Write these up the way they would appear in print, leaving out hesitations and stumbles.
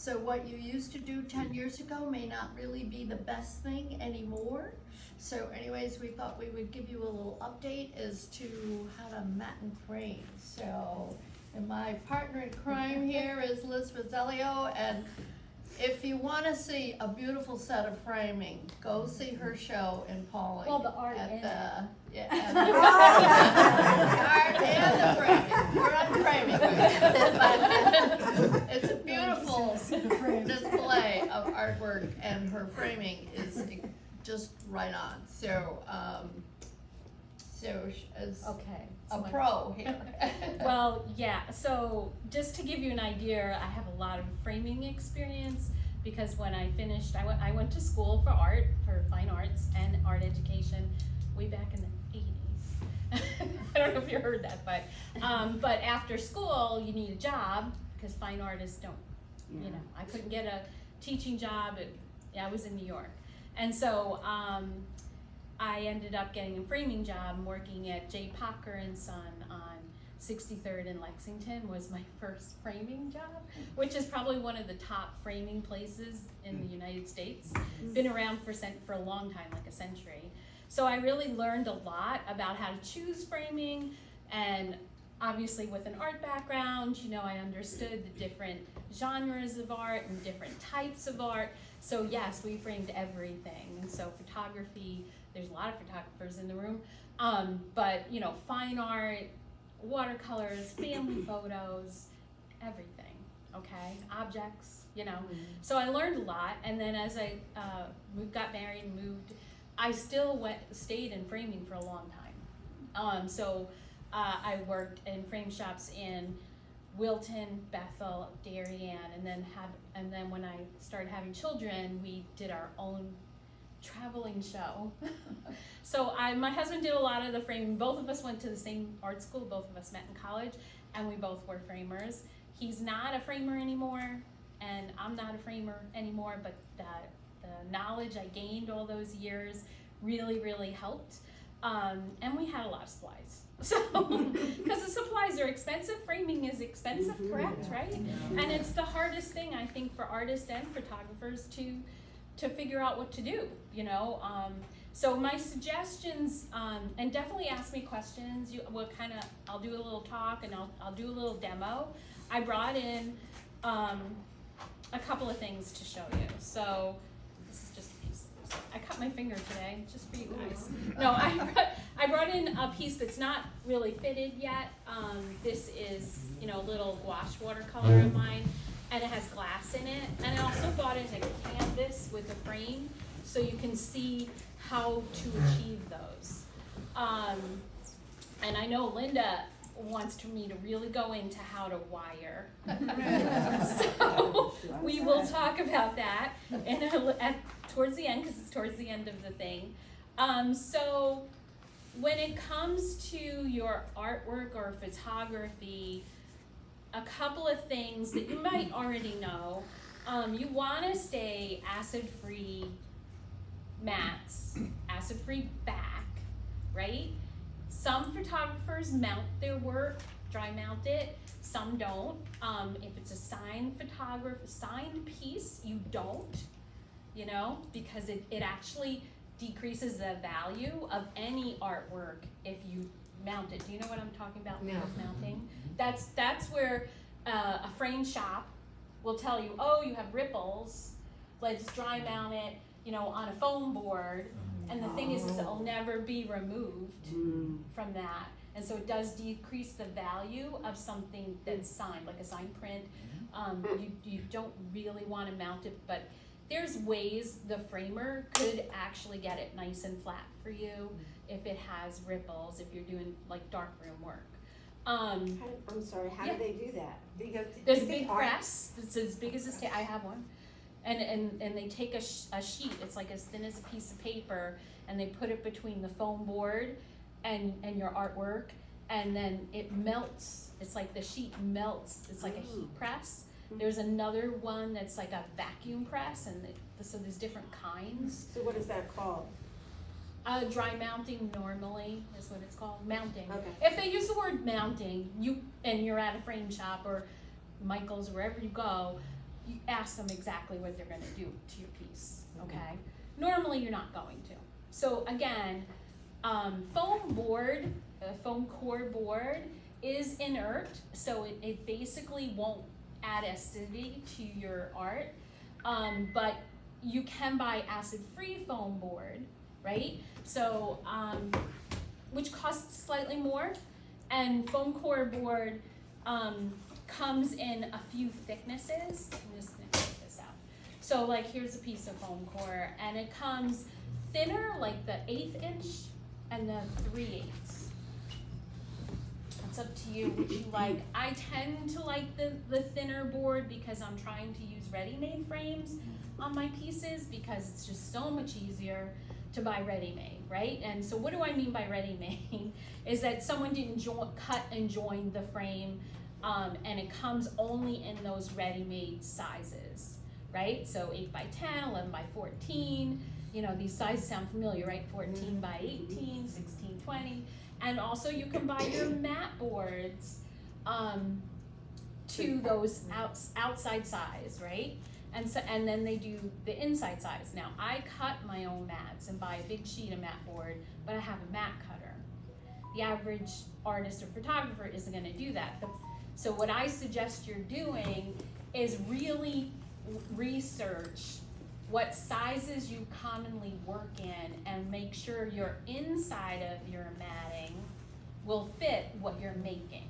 So what you used to do 10 years ago may not really be the best thing anymore. So anyways, we thought we would give you a little update as to how to mat and frame. So, and my partner in crime here is Liz Rosiello, and if you want to see a beautiful set of framing, go see her show in Pauling. Well, the art at and the, yeah, and the art and the framing. We're on framing. But it's a beautiful display of artwork, and her framing is just right on. So, as Okay. a pro here. Well, yeah, so just to give you an idea, I have a lot of framing experience because when I finished, I went to school for art, for fine arts and art education way back in the 80s. I don't know if you heard that, but after school, you need a job because fine artists don't, you know, I couldn't get a teaching job. I was in New York. And so, I ended up getting a framing job working at J. Packer and Son on 63rd in Lexington was my first framing job, which is probably one of the top framing places in the United States. Been around for a long time, like a century. So I really learned a lot about how to choose framing, and obviously with an art background, you know, I understood the different genres of art and different types of art. So yes, we framed everything. And so photography, there's a lot of photographers in the room, but you know, fine art, watercolors, family photos, everything, okay? Objects, you know. So I learned a lot, and then as I got married and moved, I still stayed in framing for a long time. I worked in frame shops in Wilton, Bethel, Darien, and then when I started having children, we did our own traveling show. So my husband did a lot of the framing. Both of us went to the same art school. Both of us met in college, and we both were framers. He's not a framer anymore, and I'm not a framer anymore, but the knowledge I gained all those years really, really helped. And we had a lot of supplies. So, because the supplies are expensive, framing is expensive, correct, right? And it's the hardest thing, I think, for artists and photographers to figure out what to do, you know. So my suggestions, and definitely ask me questions. I'll do a little talk and I'll do a little demo. I brought in a couple of things to show you. So this is just a piece. I cut my finger today, just for you guys. No, I brought in a piece that's not really fitted yet. This is, you know, a little gouache watercolor of mine, and it has glass in it. And I also bought in a canvas with a frame, so you can see how to achieve those. And I know Linda wants me to really go into how to wire. So we will talk about that towards the end, because it's towards the end of the thing. So when it comes to your artwork or photography, a couple of things that you might already know. You want to stay acid-free mats, acid-free back, right? Some photographers mount their work, dry mount it, some don't. If it's a signed piece, you don't, you know, because it actually decreases the value of any artwork if you mount it. Do you know what I'm talking about with mounting? That's where a frame shop will tell you, oh, you have ripples, let's dry mount it, you know, on a foam board. And the thing is it'll never be removed from that. And so it does decrease the value of something that's signed, like a signed print. You don't really want to mount it, but there's ways the framer could actually get it nice and flat for you if it has ripples, if you're doing like darkroom work. I'm sorry, how do they do that? Because there's a big press. It's as big as this I have one. And they take a sheet, it's like as thin as a piece of paper, and they put it between the foam board and your artwork, and then it melts. It's like the sheet melts. It's like a heat press. There's another one that's like a vacuum press, and so there's different kinds. So what is that called? Dry mounting normally is what it's called, mounting. Okay. If they use the word mounting, you're at a frame shop or Michael's, wherever you go, you ask them exactly what they're gonna do to your piece, okay? Normally, you're not going to. So again, foam core board is inert, so it basically won't add acidity to your art, but you can buy acid-free foam board, right? So, which costs slightly more, and foam core board comes in a few thicknesses. I'm just gonna take this out. So like here's a piece of foam core, and it comes thinner, like the 1/8 inch and the 3/8. It's up to you which you like. I tend to like the thinner board because I'm trying to use ready-made frames on my pieces because it's just so much easier to buy ready-made, right? And so what do I mean by ready-made? Is that someone didn't cut and join the frame, and it comes only in those ready-made sizes, right? So 8x10, 11x14, you know, these sizes sound familiar, right? 14x18, 16x20. And also you can buy your mat boards to those outside size, right? And then they do the inside size. Now I cut my own mats and buy a big sheet of mat board, but I have a mat cutter. The average artist or photographer isn't gonna do that. So what I suggest you're doing is really research what sizes you commonly work in and make sure your inside of your matting will fit what you're making.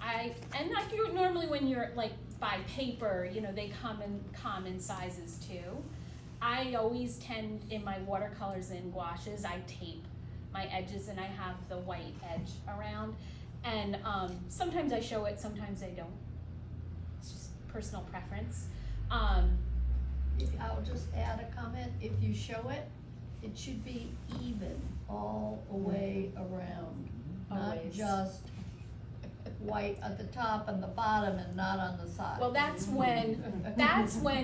And like you normally when you're like buy paper, you know, they come in common sizes too. I always tend in my watercolors and gouaches, I tape my edges and I have the white edge around. And sometimes I show it, sometimes I don't. It's just personal preference. I'll just add a comment, if you show it, it should be even all the way around, not Always. just white at the top and the bottom and not on the side. Well, that's when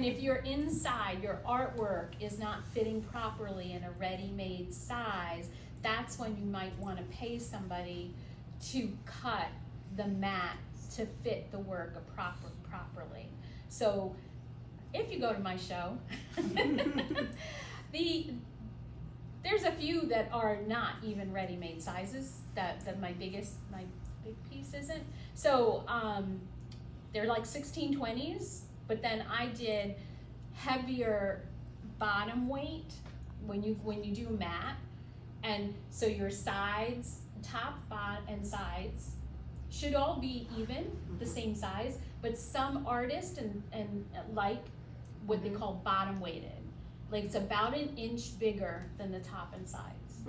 if you're inside, your artwork is not fitting properly in a ready-made size, that's when you might want to pay somebody to cut the mat to fit the work properly. So if you go to my show, there's a few that are not even ready-made sizes that my big piece isn't. So they're like 16/20s, but then I did heavier bottom weight when you do matte, and so your sides, top, bottom, and sides should all be even, the same size, but some artists and like what they call bottom weighted. Like it's about 1 inch bigger than the top and sides.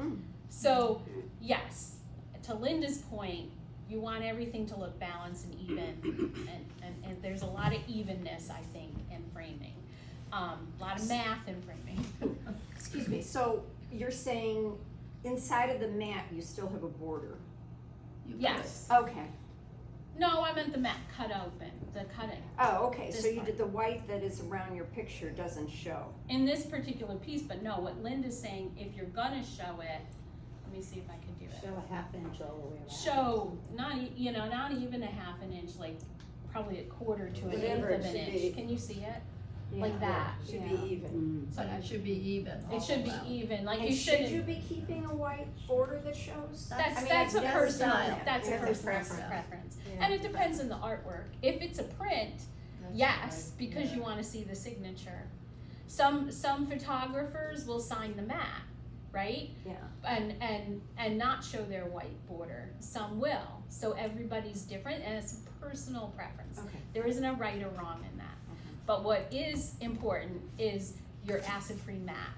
So yes, to Linda's point, you want everything to look balanced and even, and there's a lot of evenness, I think, in framing. A lot of math in framing. Excuse me, so you're saying inside of the mat, you still have a border? Yes. Okay. No, I meant the mat cut open, the cutting. Oh, okay, so This you part. did the white that is around your picture doesn't show. In this particular piece, but no, what Linda's saying, if you're gonna show it, let me see if I can do it. Show a 1/2 inch all the way around. Show, not even a 1/2 inch, like probably 1/4 to 1/8 Whatever of it an should inch. be. Can you see it? Yeah, Like that. Should Yeah. be even. So it should be even all It should be around. even, like And you should shouldn't. you be keeping a white border that shows? That's I mean, that's a I've never personal done that. that's a Yeah, personal preference. preference, Yeah. and it depends on the artwork. If it's a print, That's yes, right, because yeah. you want to see the signature. Some photographers will sign the mat, right? Yeah. And not show their white border. Some will. So everybody's different, and it's personal preference. Okay. There isn't a right or wrong in that. But what is important is your acid-free mat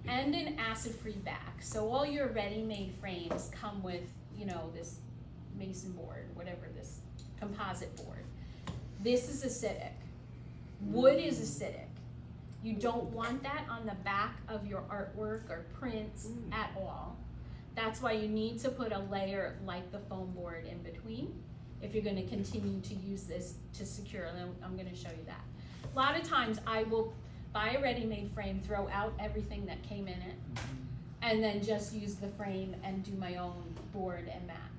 and an acid-free back. So all your ready-made frames come with, you know, this mason board, whatever, this composite board. This is acidic. Wood is acidic. You don't want that on the back of your artwork or prints at all. That's why you need to put a layer like the foam board in between if you're gonna continue to use this to secure, and I'm gonna show you that. A lot of times I will buy a ready-made frame, throw out everything that came in it, and then just use the frame and do my own board and mat,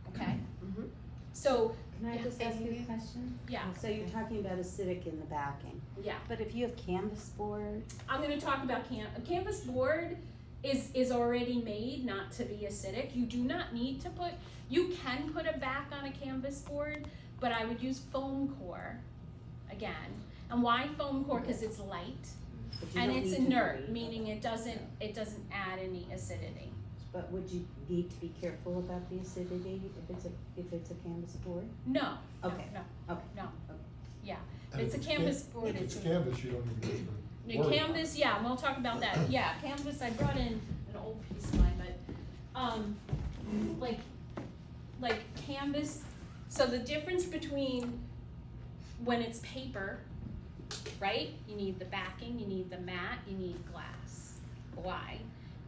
okay? Mhm. So Can I Yeah. just ask you a question? Yeah. So you're talking about acidic in the backing, Yeah, but if you have canvas board, I'm gonna talk about a canvas board is already made not to be acidic. You do not need to put, you can put a back on a canvas board, but I would use foam core again. And why foam core? Because it's light but you and don't it's need to inert, worry. meaning it doesn't add any acidity. But would you need to be careful about the acidity if it's a canvas board? No, Okay. no, Okay. no, Okay. yeah. And It's a if canvas board, If it's it's canvas, you don't even have The to worry. canvas, yeah, and we'll talk about that. Yeah, canvas, I brought in an old piece of mine, but, like canvas, so the difference between when it's paper, right? You need the backing, you need the mat, you need glass. Why?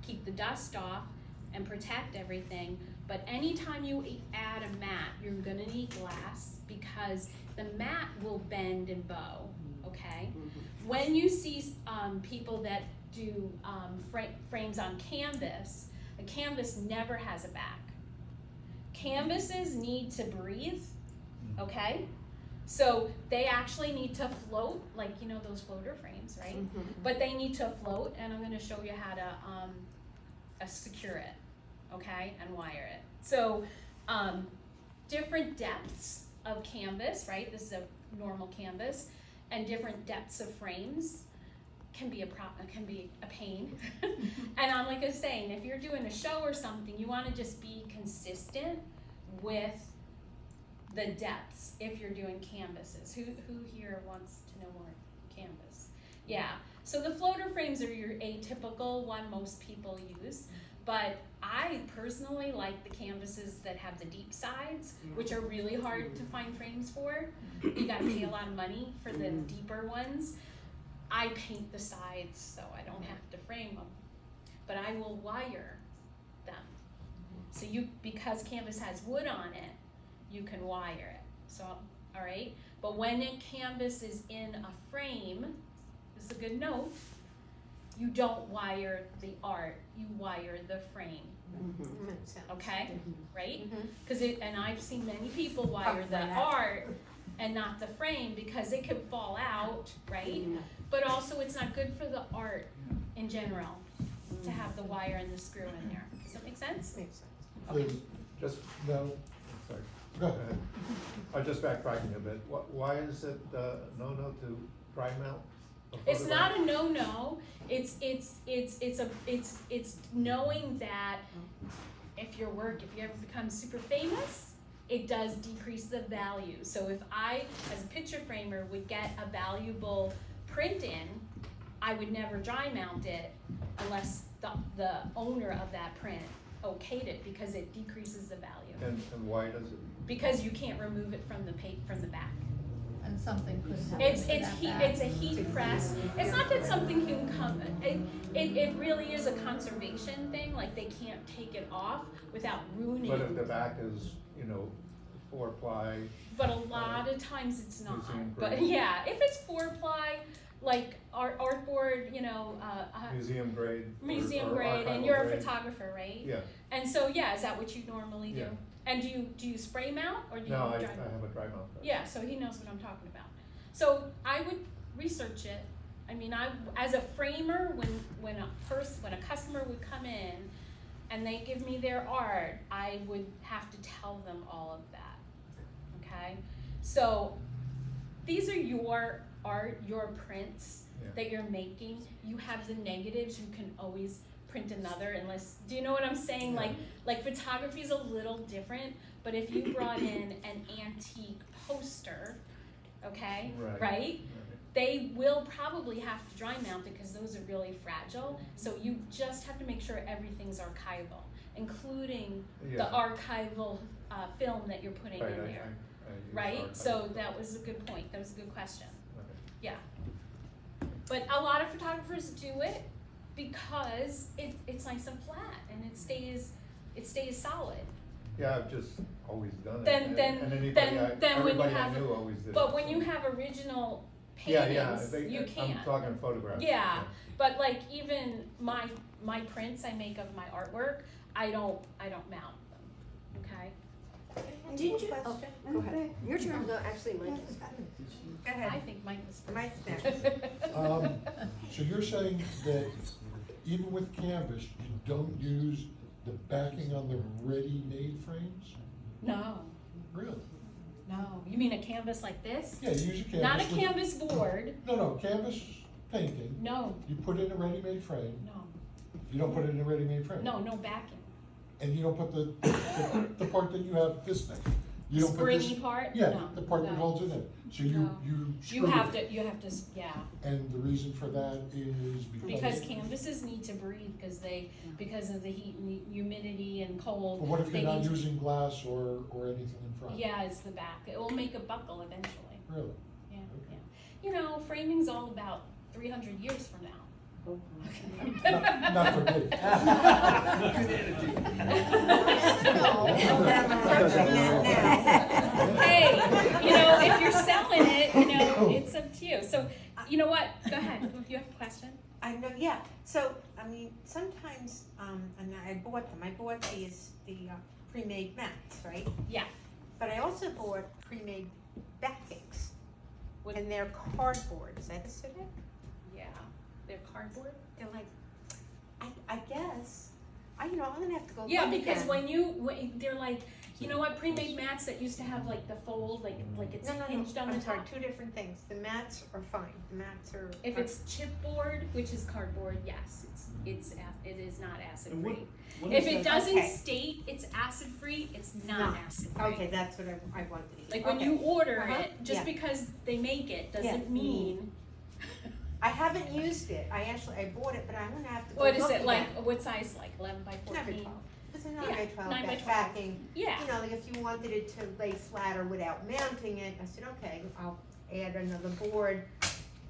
Keep the dust off and protect everything, but anytime you add a mat, you're gonna need glass because the mat will bend and bow, okay? When you see people that do frames on canvas, a canvas never has a back. Canvases need to breathe, okay? So they actually need to float, like you know those floater frames, right? But they need to float, and I'm gonna show you how to secure it, okay, and wire it. So different depths of canvas, right? This is a normal canvas, and different depths of frames can be a pain. And I'm like I was saying, if you're doing a show or something, you want to just be consistent with the depths if you're doing canvases. Who here wants to know more canvas? Yeah. So the floater frames are your atypical one most people use, but I personally like the canvases that have the deep sides, which are really hard to find frames for. You gotta pay a lot of money for the deeper ones. I paint the sides so I don't have to frame them, but I will wire them. So because canvas has wood on it, you can wire it. So, all right. But when a canvas is in a frame, this is a good note, you don't wire the art, you wire the frame. Makes sense. Okay? Right? Mhm. And I've seen many people wire the art and not the frame because it could fall out, right? But also it's not good for the art in general to have the wire and the screw in there. Does that make sense? Makes sense. Liz, Just, no, sorry, go ahead. I'm just backtracking a bit. Why is it no to dry mount? a It's photograph? not a no-no, it's knowing that if you ever become super famous, it does decrease the value. So if I, as a picture framer, would get a valuable print in, I would never dry mount it unless the owner of that print okayed it because it decreases the value. And why does it? Because you can't remove it from the back. And something could happen It's to that heat. back. It's a heat press. It's not that something can come. It really is a conservation thing. Like they can't take it off without ruining. But if the back is, 4-ply, But a lot of times it's not. Museum But grade. yeah, if it's 4-ply, like artboard, museum grade. museum or grade, and archival you're a grade. photographer, right? Yeah, And so yeah, is that what you normally do? Yeah. And do you spray mount or do you no, I dry have mount? a dry mount. Right? Yeah, so he knows what I'm talking about. So I would research it. I mean, as a framer, when a customer would come in and they give me their art, I would have to tell them all of that. Okay? So these are your art, your prints Yeah. that you're making. You have the negatives, you can always print another unless, do you know what I'm saying? Yeah. Like photography is a little different, but if you brought in an antique poster, okay, right? They will probably have to dry mount it because those are really fragile. So you just have to make sure everything's archival, including Yeah. the archival film that you're putting Right, in I there, use right? archival. So that was a good point. That was a good question. Okay. Yeah. But a lot of photographers do it because it's nice and flat and it stays solid. Yeah, I've just always done it. Then- and then- anybody then- I, then when you everybody have- I knew always did But it, when so. you have original Yeah, paintings, yeah, you can't. I'm talking photographs. Yeah, but like even my prints I make of my artwork, I don't mount them. Okay? Did you? Oh, go ahead. Your turn. No, actually, Mike is back. Go ahead. I think Mike was. Mike's next. So you're saying that even with canvas, you don't use the backing on the ready-made frames? No, Really? no. You mean a canvas like this? Yeah, you use a canvas. Not a with- canvas board. No, canvas painting, No, you put it in a ready-made frame, no, you don't put it in a ready-made frame. no backing. And you don't put the part that you have this thing. You don't put this. Springy part? Yeah, No, the part that no. holds it in. So you No. screw You have it. to, yeah. And the reason for that is Because canvases need to breathe because of the heat and humidity and cold. But what if they you're not need to- using glass or anything in front? Yeah, it's the back. It will make a buckle eventually. Really? Yeah, Okay. yeah. You know, framing's all about 300 years from now. Not for me. I'm approaching that now. Hey, you know, if you're selling it, you know, it's up to you. So, you know what? Go ahead. You have a question? I know, yeah, so, I mean, sometimes, and I bought them, I bought the pre-made mats, right? Yeah. But I also bought pre-made backings, What- and they're cardboard, is that acidic? Yeah. They're cardboard? They're like, I guess, I'm gonna have to go look Yeah, because again. when they're like, you know what, pre-made mats that used to have like the fold, like it's No, hinged on the I'm sorry, top. two different things, the mats are fine, the mats are. If it's chipboard, which is cardboard, yes, it is not acid And what- free. what If is it that- doesn't Okay. state it's acid free, it's not No. acid free. Okay, that's what I wanted to Like when you order it, just yeah. because they make it doesn't Yeah. mean. I haven't used it, I bought it, but I'm gonna have to go What look is again. it like? What size? Like 11 by 14? 9 by 12. It's a 9 Yeah, by 12 9 by back 12. backing. Yeah. You know, like if you wanted it to lay flatter without mounting it, I said, okay, I'll add another board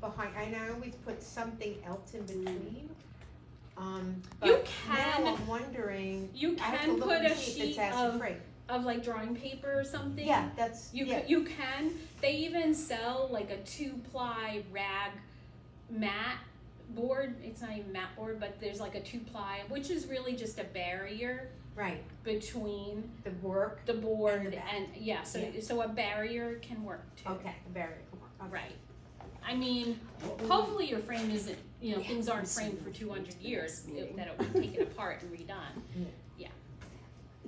behind. And I always put something else in between. You But can- now I'm wondering, You I have to can look put and a see if it's sheet acid free. of like drawing paper or something. Yeah, that's, You yeah. you can. They even sell like a 2-ply rag mat board. It's not even mat board, but there's like a 2-ply, which is really just a barrier Right, between the work, the board And the back. and yeah. So Yeah. so a barrier can work too. okay, the barrier, come on, okay. Right. I mean, hopefully your frame isn't, things aren't framed for 200 years, that it would be taken apart and redone.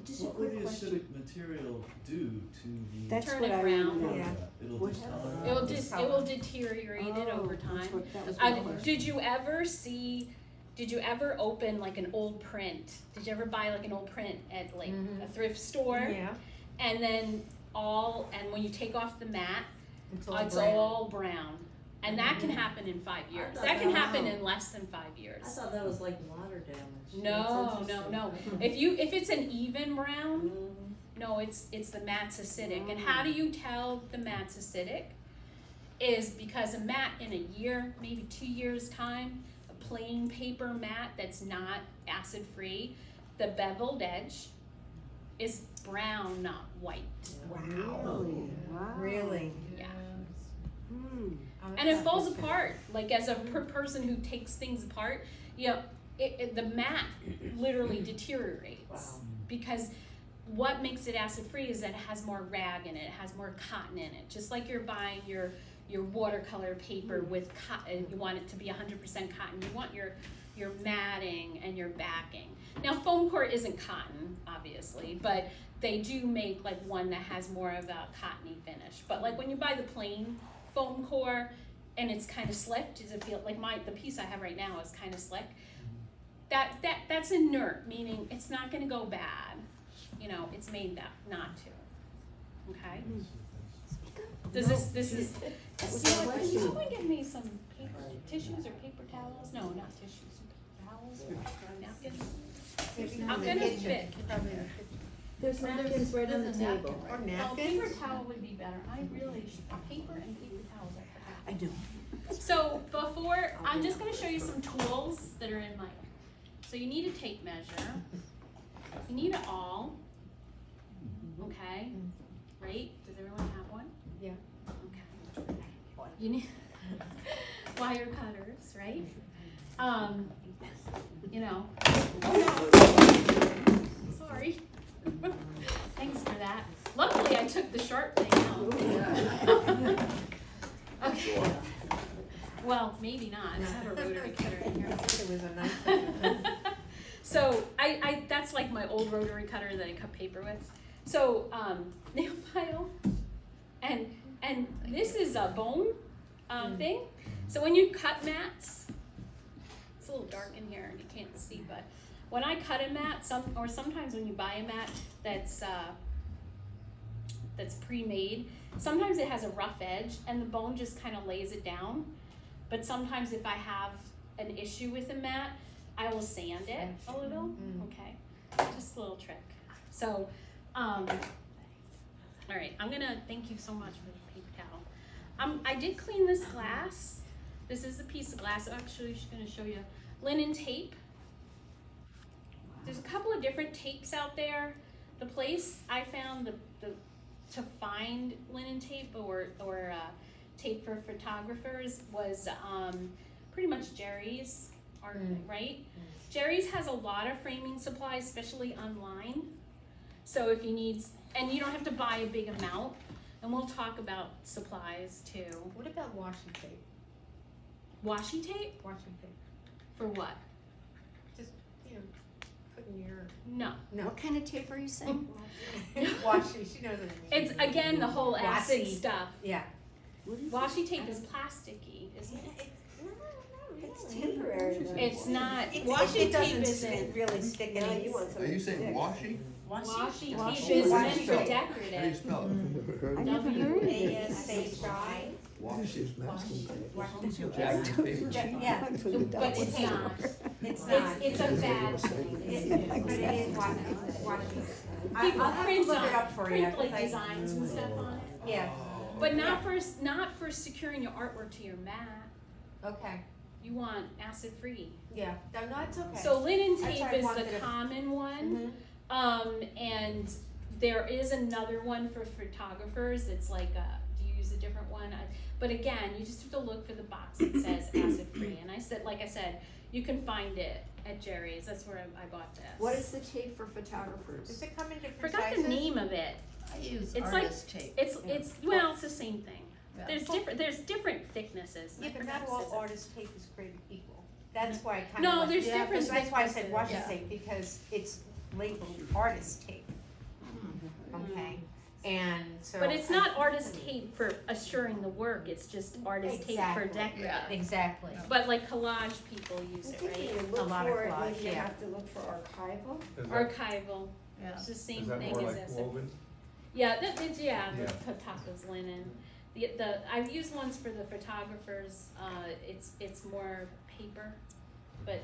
Just a What would quick the question. acidic material do to the? That's Turn what it I around. wanna know. Yeah. It'll What just. happened? It will deteriorate it over Oh, time. that's what- that was my question. Did you ever open like an old print? Did you ever buy like an old print at like Mhm. a thrift store? Yeah, And then when you take off the mat, it's it's brown. all brown. And that can happen in 5 years. thought That can that- happen in less than 5 years. I thought that was like water damage. No, That's no, interesting. no. If it's an even brown, Mhm. no, it's the mat's acidic. And how do you tell the mat's acidic? Is because a mat in a year, maybe 2 years time, a plain paper mat that's not acid free, the beveled edge is brown, not white. Really? Wow. Really? Yeah. Hmm. And it falls apart. Like as a person who takes things apart, the mat literally deteriorates. Wow. Because what makes it acid free is that it has more rag in it, it has more cotton in it. Just like you're buying your watercolor paper with cotton, you want it to be 100% cotton. You want your matting and your backing. Now foam core isn't cotton, obviously, but they do make like one that has more of a cottony finish. But like when you buy the plain foam core and it's kind of slick, does it feel like the piece I have right now is kind of slick? That's inert, meaning it's not gonna go bad. It's made that not to. Okay? Does this is can someone give me some paper tissues or paper towels? No, not tissues, towels or napkins? I'm gonna fit. There's napkins right on the table. Or Oh, napkins? paper towel would be better. I really should, paper and paper towels. I do. So I'm just gonna show you some tools that are in my, so you need a tape measure. You need an awl. Okay, right? Does everyone have one? Yeah. Okay. You need wire cutters, right? Sorry. Thanks for that. Luckily, I took the sharp thing out. Okay. Well, maybe not. I have a rotary cutter in here. It was a nice one. So I that's like my old rotary cutter that I cut paper with. So nail file, and this is a bone thing. So when you cut mats, it's a little dark in here and you can't see, but when I cut a mat, sometimes when you buy a mat that's pre-made, sometimes it has a rough edge and the bone just kind of lays it down. But sometimes if I have an issue with a mat, I will sand it a little. Okay, just a little trick. So, all right, I'm gonna thank you so much for the paper towel. I did clean this glass. This is a piece of glass. Actually, she's gonna show you linen tape. There's a couple of different tapes out there. The place I found to find linen tape or tape for photographers was pretty much Jerry's, right? Jerry's has a lot of framing supplies, especially online. So if you need, and you don't have to buy a big amount, and we'll talk about supplies too. What about washi tape? Washi tape? Washi tape. For what? Just, put in your, No. no. What kind of tape are you saying? Washi, she knows what I mean. It's again the whole acid Washi. stuff. Yeah. Washi tape is plasticky, isn't it? It's temporary. It's not. It Washi tape doesn't isn't. really stick in it. Are you saying washi? Washi Washi. tape is meant Washi. for How do you decorative. spell it? I never heard of it. ASHI. Washi. Washi. Jagged paper. Yeah, But it's not. it's not. It's a bad thing. But it is washi. People I'll have to print look it up for you. print like 'cause I- designs and stuff on it. Yeah, But not for securing your artwork to your mat. okay, You want acid free. yeah, no, it's okay. So linen That's tape why I is wanted the to- common one. Mhm. And there is another one for photographers. It's like do you use a different one? But again, you just have to look for the box that says acid free. And like I said, you can find it at Jerry's. That's where I bought this. What is the tape for Does photographers? it come in different Forgot sizes? the name of it. I use It's like- artist tape. It's well, it's the same thing. Yeah. There's different thicknesses. Yeah, I but forgot not to all say artist. artist tape is created equal. That's why I kind of. No, there's different That's why I said washi thicknesses. tape, because it's labeled artist tape. Okay, and so. But it's not artist tape for assuring the work. It's just artist tape for Exactly. decorative. Yeah. Exactly. But like collage people use I it, think when right? you A look lot of for it, collage, maybe you yeah. have to look for archival. Archival. Yeah. It's the same Is that thing more as like this. woven? Yeah, the Yeah. Taka's linen. I've used ones for the photographers. It's more paper, but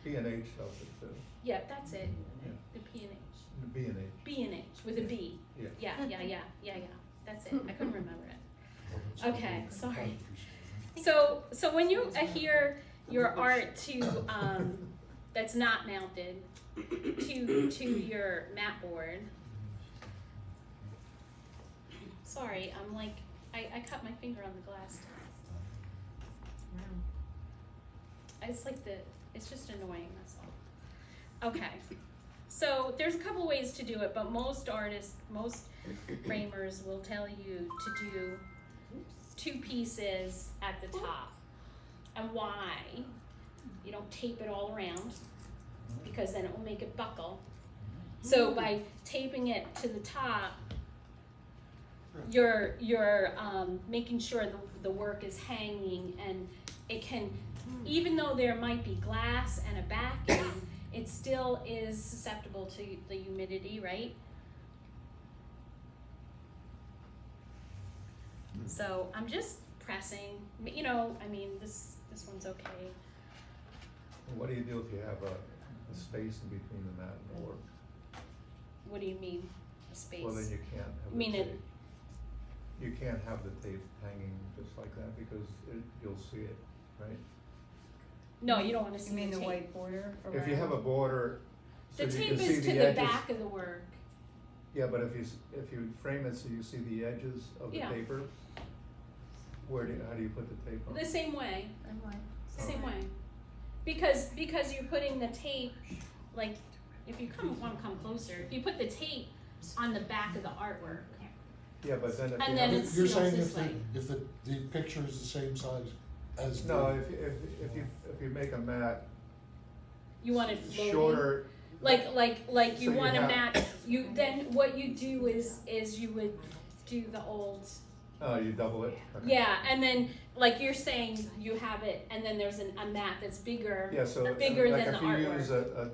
B&H sells it too, yeah, that's it. Yeah. The P&H. the B&H. B&H with a B. Yeah. Yeah. That's it. I couldn't remember it. Okay, sorry. So when you adhere your art to that's not mounted to your mat board. Sorry, I'm like I cut my finger on the glass. It's just annoying, that's all. Okay, so there's a couple ways to do it, but most framers will tell you to do 2 pieces at the top. And why? You don't tape it all around, because then it will make it buckle. So by taping it to the top, you're making sure the work is hanging, and it can, even though there might be glass and a backing, it still is susceptible to the humidity, right? So I'm just pressing, this one's okay. What do you do if you have a space in between the mat and the work? What do you mean, a space? Well, then you can't have You mean the it- tape. You can't have the tape hanging just like that because you'll see it, right? No, you don't wanna see You mean the the tape. white border around? If you have a border, so The you tape can see is to the the edges. back of the work. Yeah, but if you frame it so you see the edges of the Yeah. paper, how do you put the tape on? The same way, I'm like, same way. Because you're putting the tape, like, if you wanna come closer, if you put the tape on the back of the artwork. Yeah, but then if And you then have, it's You're sealed saying this if the, way. if the picture is the same size as the. no, if you make a mat You want it floating? shorter, Like you So you want a have- mat, then what you do is you would do the old, you double it? Okay. yeah, and then, like you're saying, you have it, and then there's a mat that's bigger. Yeah, so Bigger like than if the you artwork. use a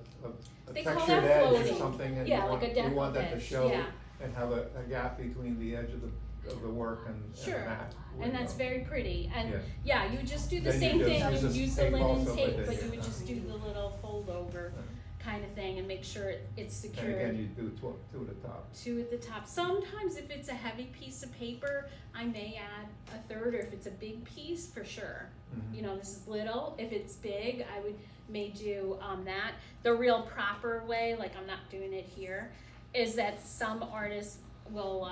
They call textured that edge or floating. something and Yeah, like a you decollete want that to edge, show yeah. and have a gap between the edge of the work and Sure, the mat. and that's very pretty, and Yeah. yeah, you just do the Then you same just thing, use you this use the tape linen also, but tape, then but you- you would just do the little fold over kind of thing and make sure it's And secured. again, you do two at the top. Two at the top. Sometimes if it's a heavy piece of paper, I may add a third, or if it's a big piece, for sure. Mhm. You know, this is little. If it's big, I may do that. The real proper way, like I'm not doing it here, is that some artists will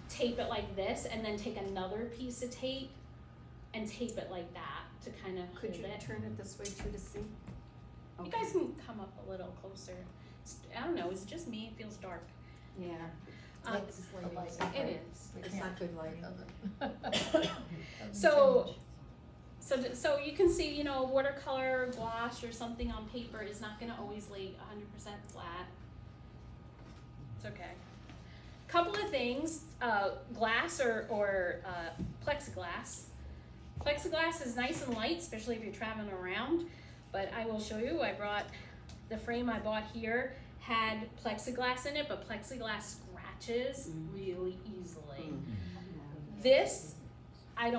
tape it like this and then take another piece of tape and tape it like that to kind of Could hold you it. turn it this way too to see? You guys can come up a little closer. I don't know, is it just me? It feels dark. Yeah. It's the lighting. It is. We It's can't- not good lighting. doesn't So- change. So you can see, you know, watercolor, gouache, or something on paper is not gonna always lay 100% flat. It's okay. Couple of things, glass or plexiglass. Plexiglass is nice and light, especially if you're traveling around, but I will show you, I brought, the frame I bought here had plexiglass in it, but plexiglass scratches really easily. This, I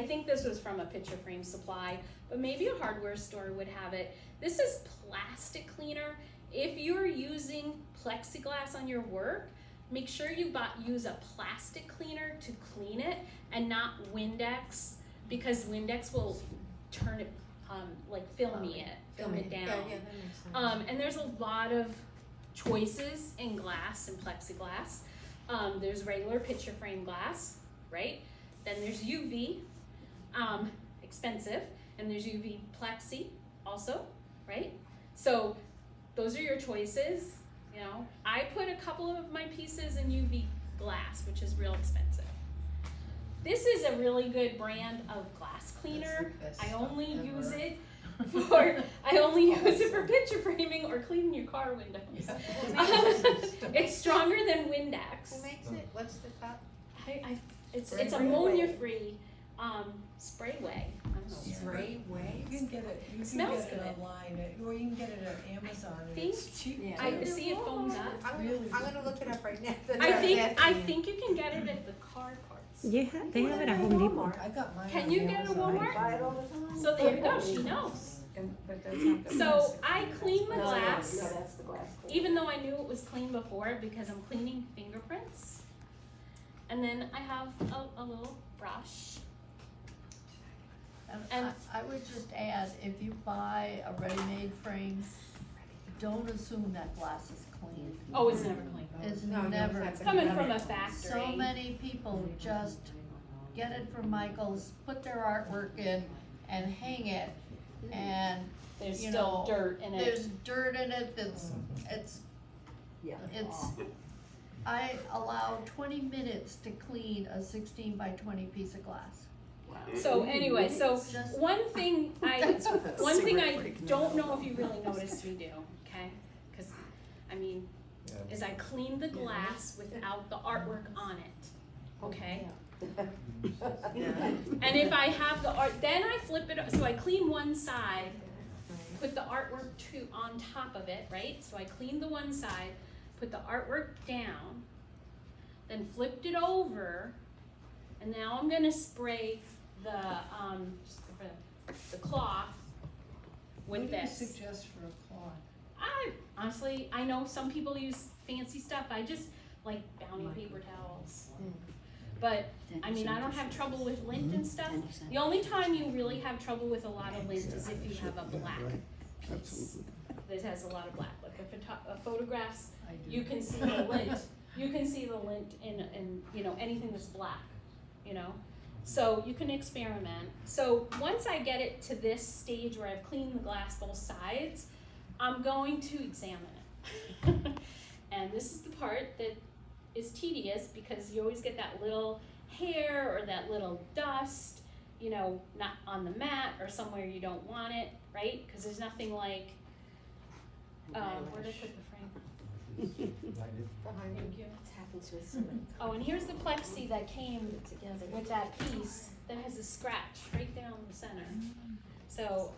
think this was from a picture frame supply, but maybe a hardware store would have it. This is plastic cleaner. If you're using plexiglass on your work, make sure you use a plastic cleaner to clean it and not Windex, because Windex will turn it, like film it down. Yeah, that makes sense. And there's a lot of choices in glass and plexiglass. There's regular picture frame glass, right? Then there's UV, expensive, and there's UV plexi also, right? So those are your choices, you know. I put a couple of my pieces in UV glass, which is real expensive. This is a really good brand of glass cleaner. That's the I best only stuff use ever. it for picture framing or cleaning your car windows. It's stronger than Windex. Who makes it? What's the top? It's Spray ammonia free sprayway. Spray way? You can get it, you can Smells get it good. online, or you can get it at Amazon, and think- it's cheap. Yeah. I see it foams up. Really? I'm gonna look it up right now. I think you can get it at the car parts. They have it at Home Depot. I got mine Can on you get it at Amazon. Walmart? Buy it all the time. So there you go, she knows. But that's not the So glass. I clean the No, glass, that's the glass. even though I knew it was clean before, because I'm cleaning fingerprints. And then I have a little brush. And I would just add, if you buy a ready-made frame, don't assume that glass is clean. Oh, it's never clean. It's No, never. that's Coming from a factory. So many people just get it from Michael's, put their artwork in and hang it, and There's you still know, dirt in it. there's dirt in it it's, Yeah. I allow 20 minutes to clean a 16 by 20 piece of glass. So anyway, so Just- one thing I Cigarette don't know if you really noticed me do, okay? Cause I mean, Yeah. is I clean the glass without the artwork on it, okay? And if I have the art, then I flip it, so I clean one side, put the artwork on top of it, right? So I clean the one side, put the artwork down, then flipped it over, and now I'm gonna spray the cloth with What do you this. suggest for a cloth? Honestly, I know some people use fancy stuff, I just like Bounty paper towels. But, I mean, I don't have trouble with lint and stuff. The only time you really have trouble with a lot of lint is if you have a black piece that has a lot of black. Like a photographs, I do. you can see the lint, you can see the lint in, you know, anything that's black, you know? So you can experiment. So once I get it to this stage where I've cleaned the glass both sides, I'm going to examine it. And this is the part that is tedious because you always get that little hair or that little dust, you know, not on the mat or somewhere you don't want it, right? Because there's nothing like, where did I put the frame? Behind Thank you. It happens with somebody. Oh, and here's the plexi that came with that piece that has a scratch right down the center. So,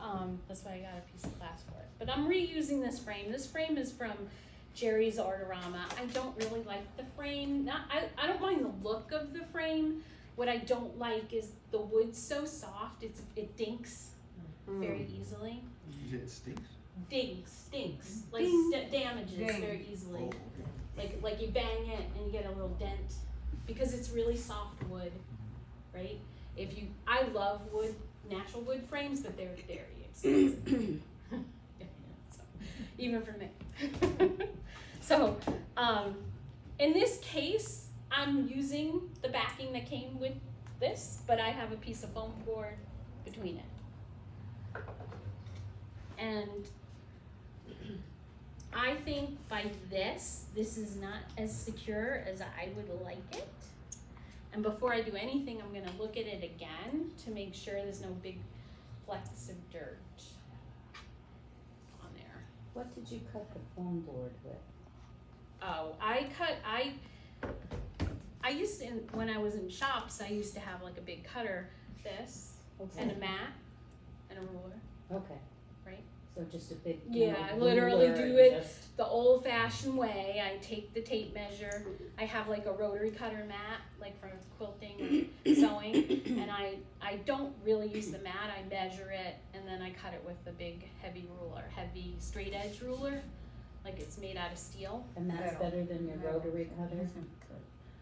that's why I got a piece of glass for it. But I'm reusing this frame. This frame is from Jerry's Artorama. I don't really like the frame. I don't mind the look of the frame. What I don't like is the wood's so soft, it dinks very easily. It stinks. Stinks, like damages very easily. Like you bang it and you get a little dent because it's really soft wood, right? I love natural wood frames, but they're very expensive. So, even for me. So, in this case, I'm using the backing that came with this, but I have a piece of foam board between it. And I think by this is not as secure as I would like it. And before I do anything, I'm gonna look at it again to make sure there's no big flecks of dirt on there. What did you cut the foam board with? Oh, I used to, when I was in shops, I used to have like a big cutter, this, and a mat, and a ruler, Okay. right? So just a big. Yeah, I literally do it the old fashioned way. I take the tape measure. I have like a rotary cutter mat, like for quilting or sewing, and I don't really use the mat. I measure it and then I cut it with a big heavy straight edge ruler, like it's made out of steel. And that's better than your rotary cutter?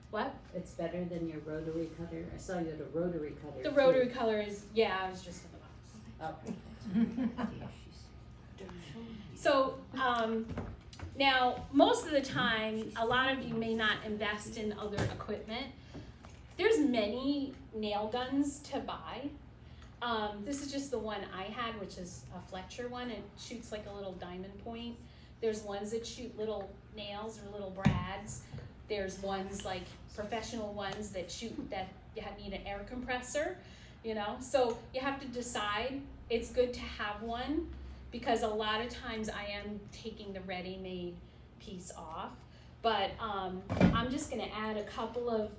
What? It's better than your rotary cutter? I saw you had a rotary cutter. The too. rotary color is, yeah, I was just in the box. Okay. So, now, most of the time, a lot of you may not invest in other equipment. There's many nail guns to buy. This is just the one I had, which is a Fletcher one. It shoots like a little diamond point. There's ones that shoot little nails or little brads. There's ones like professional ones that need an air compressor, you know? So you have to decide. It's good to have one, because a lot of times I am taking the ready-made piece off, but I'm just gonna add a couple of,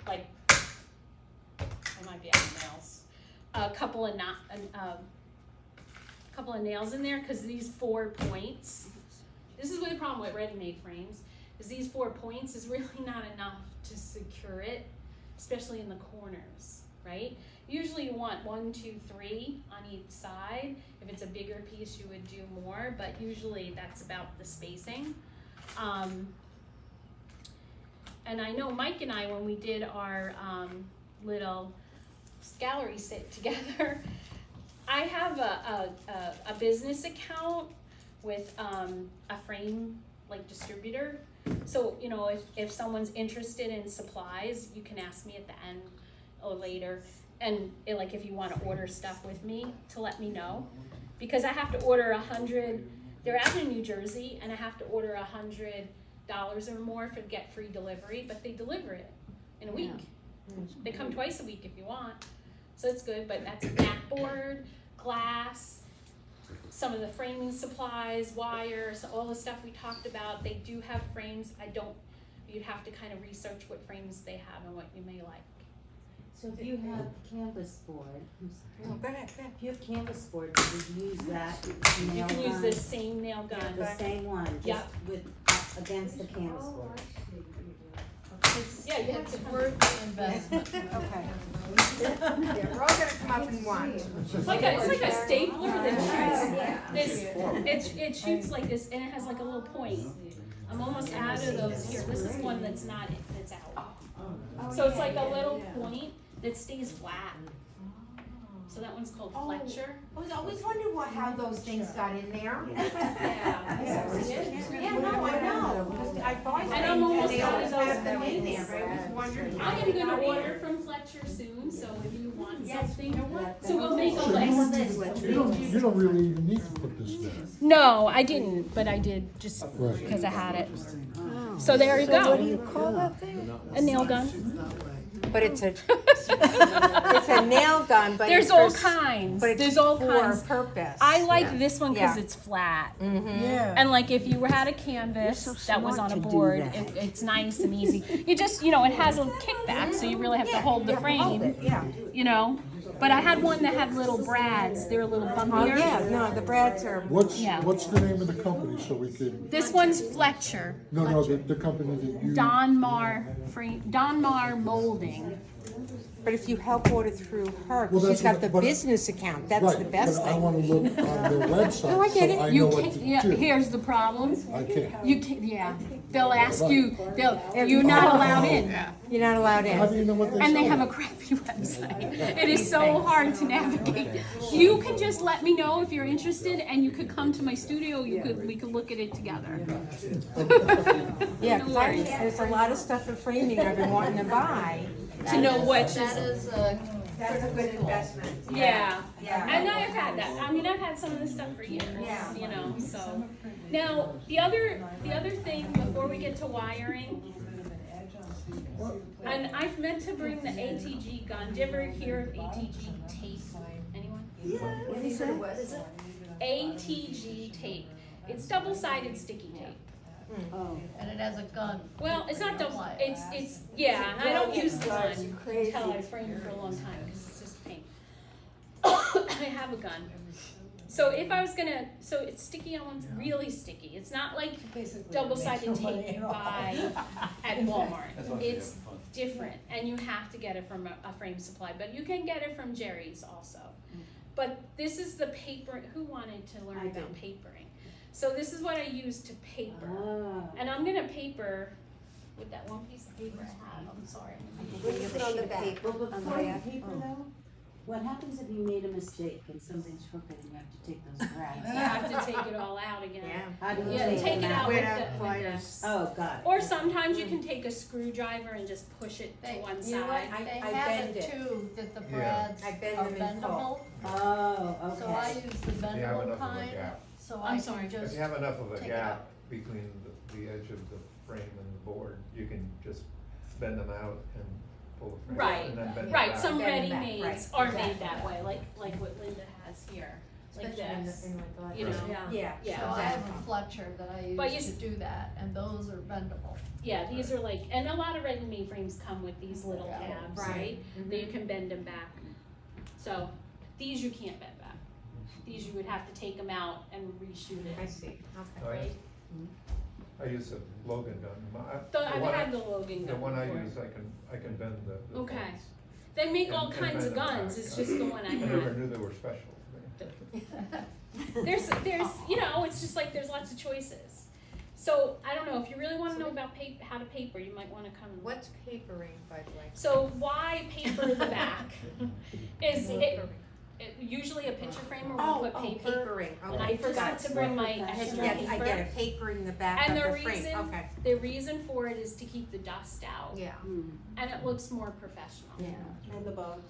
like, I might be out of nails, a couple of nails in there, because these 4 points, this is the problem with ready-made frames, is these 4 points is really not enough to secure it, especially in the corners, right? Usually you want 1, 2, 3 on each side. If it's a bigger piece, you would do more, but usually that's about the spacing. And I know Mike and I, when we did our little gallery sit together, I have a business account with a frame like distributor. So, you know, if someone's interested in supplies, you can ask me at the end or later. And like if you want to order stuff with me, to let me know, because I have to order 100. They're out in New Jersey, and I have to order $100 or more to get free delivery. But they deliver it in a week. They come twice a week if you want, so it's good. But that's mat board, glass, some of the framing supplies, wires, all the stuff we talked about. They do have frames. You'd have to kind of research what frames they have and what you may like. So if you have canvas board, No, go ahead. if you have canvas board, you use that You nail can use gun? the same nail gun. The same one, just Yep. with, against the canvas board. Yeah, you have It's to. worth the investment. Okay. Yeah, we're all gonna come up in one. It's like a stapler that Yeah. shoots. It shoots like this, and it has like a little point. I'm almost out of those here. This is one that's not. That's out. So it's like a little point that stays flat. So that one's called Fletcher. I was always wondering how those things got in there. Yeah. Yeah, no, I know, 'cause I buy And things I'm almost and they out of always those have them in points. there, but I was wondering how I they am gonna got in. order from Fletcher soon, so if you want something. That- So we'll make a So list. you don't really even need to put this there. No, I didn't, but I did just Right. because I had it. So there you go. What do you call that thing? A nail gun. But it's a, it's a nail gun, but There's it's all for, kinds. but it's There's all for kinds. a purpose. I like this one because Yeah. it's flat. Yeah. And like if you had a canvas that was on a board, it's nice and easy. You just, you know, it has a kickback, so you really have to hold the frame, Yeah. you know. But I had one that had little brads. They're a little Oh, bumpier. yeah, no, the brads are, Yeah. What's the name of the company so we could, This one's Fletcher. no, the company that you. Donmar Molding. but if you help order through her, 'cause Well, she's that's got what- the but- business account, that's Right, the best but I thing. wanna look on their website, No, I get it. so I You know what can't, to yeah, do. here's the problem. I can't. You can, yeah. They'll ask you, you're not allowed in. You're not allowed How do in. you know what they And they say? have a crappy website. It is so hard to navigate. You can just let me know if you're interested and you could come to my studio, we could look at it together. Yeah, No 'cause worries. there's a lot of stuff for framing I've been wanting to buy. To know which That is, is That's a good investment. yeah. Yeah. And I've had that. I mean, I've had some of this stuff for years, Yeah. you know, so. Now, the other thing before we get to wiring, and I've meant to bring the ATG gun. Did you ever hear of ATG tape? Anyone? What is it? What is it? ATG tape. It's double-sided sticky tape. Oh, and it has a gun. Well, it's not double, it's, yeah, and I don't use the gun until I frame for a long time, because it's just a pain. I have a gun. So if I was gonna, so it's sticky on one, really sticky. It's not like double-sided tape you buy at Walmart. It's different, and you have to get it from a frame supply, but you can get it from Jerry's also. But this is the paper, who wanted to learn about papering? So this is what I use to paper. ah. And I'm gonna paper with that one piece of paper I have, I'm sorry. What do you put on the back? Well, before you paper Oh. though, what happens if you made a mistake and something's crooked and you have to take those You brads? have to take it all out again. Yeah. How do you Yeah, take take them it out out? with Without the, with pliers. Oh, got it. the, or sometimes you can take a screwdriver and just push it to one You know what, side. they I have bend it it. too, that the Yeah. brads I bend are them in full. bendable, Oh, so I okay. use the If you have bendable enough of a kind, gap. so I'm I sorry. can If just you have enough of a take it gap out. between the edge of the frame and the board, you can just bend them out and pull the frame Right, and then bend them Right, back. some Bend them back, ready-mades right, are made exactly. that way, like what Linda has here, like Especially in this. the, in like the. You know. Yeah. Yeah. So I have a Fletcher that I But you use to do that, and those are bendable. Yeah, these are like, and a lot of ready-made frames come with these little Yeah. tabs, Right. right? That you can bend them back. So, these you can't bend back. These you would have to take them out and reshoot I it, see, okay. Oh, yeah. right? I use a Logan gun. I've one I- had the Logan The gun one I before. use, I can bend the Okay. points. They make And- all and kinds of bend them guns, back. it's just the one I I never had. knew they were special. There's, you know, it's just like there's lots of choices. So, I don't know, if you really wanna know about how to paper, you might wanna come. What's papering, by the way? So why paper the back? Is usually a picture frame or we'll put paper. Papering, And okay. I forgot to bring my I extra get paper. it, papering the back And of the the frame, reason, okay. the reason for it is to keep the dust out. Yeah. And it looks more professional. Yeah. And the bugs.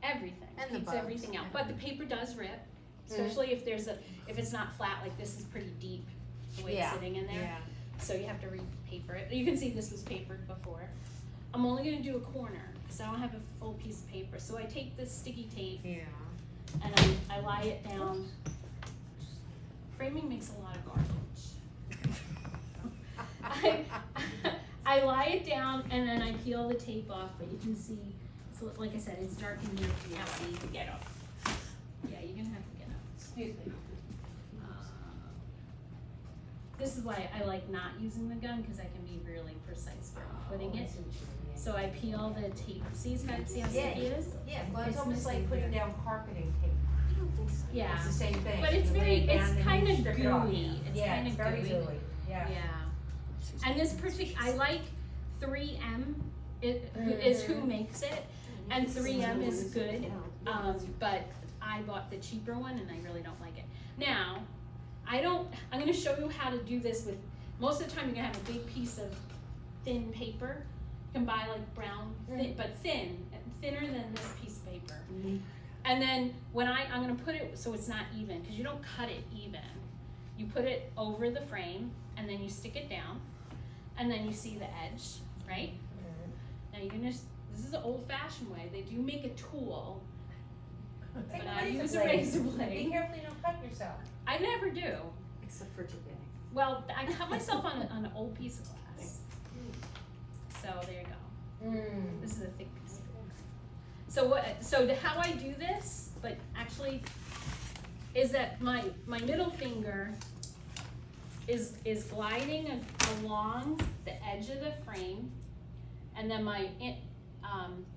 Everything, And the keeps bugs. everything out, but the paper does rip, especially if if it's not flat, like this is pretty deep, the way it's Yeah. sitting in there. Yeah. So you have to re-paper it. You can see this was papered before. I'm only gonna do a corner, cause I don't have a full piece of paper, so I take this sticky tape Yeah. and I lie it down. Framing makes a lot of garbage. I lie it down and then I peel the tape off, but you can see, so like I said, it's dark in here, you have to get up. Yeah, you're gonna have to get up. Excuse me. This is why I like not using the gun, cause I can be really precise where I'm putting it. So I peel the tape, see how sticky it is? Yeah, well, It's it's almost missing like putting here. down carpeting tape. I don't think so. Yeah. It's the same thing. But it's You lay very, it down it's and then kinda you strip it off. gooey, it's Yeah, kinda it's very gooey. gooey, yeah. Yeah. And this I like 3M, is who makes it, and 3M is good, but I bought the cheaper one and I really don't like it. Now, I'm gonna show you how to do this with, most of the time you're gonna have a big piece of thin paper. You can buy like brown, but thinner than this piece of paper. And then when I'm gonna put it so it's not even, because you don't cut it even. You put it over the frame and then you stick it down and then you see the edge, right? Now you're gonna, this is an old fashioned way. They do make a tool, Take but a I razor use a blade. razor Be blade. careful you don't cut yourself. I never do. Except for today. Well, I cut myself on an old piece of glass. So there you go. This is a thick piece of glass. So how I do this, but actually, is that my middle finger is gliding along the edge of the frame, and then my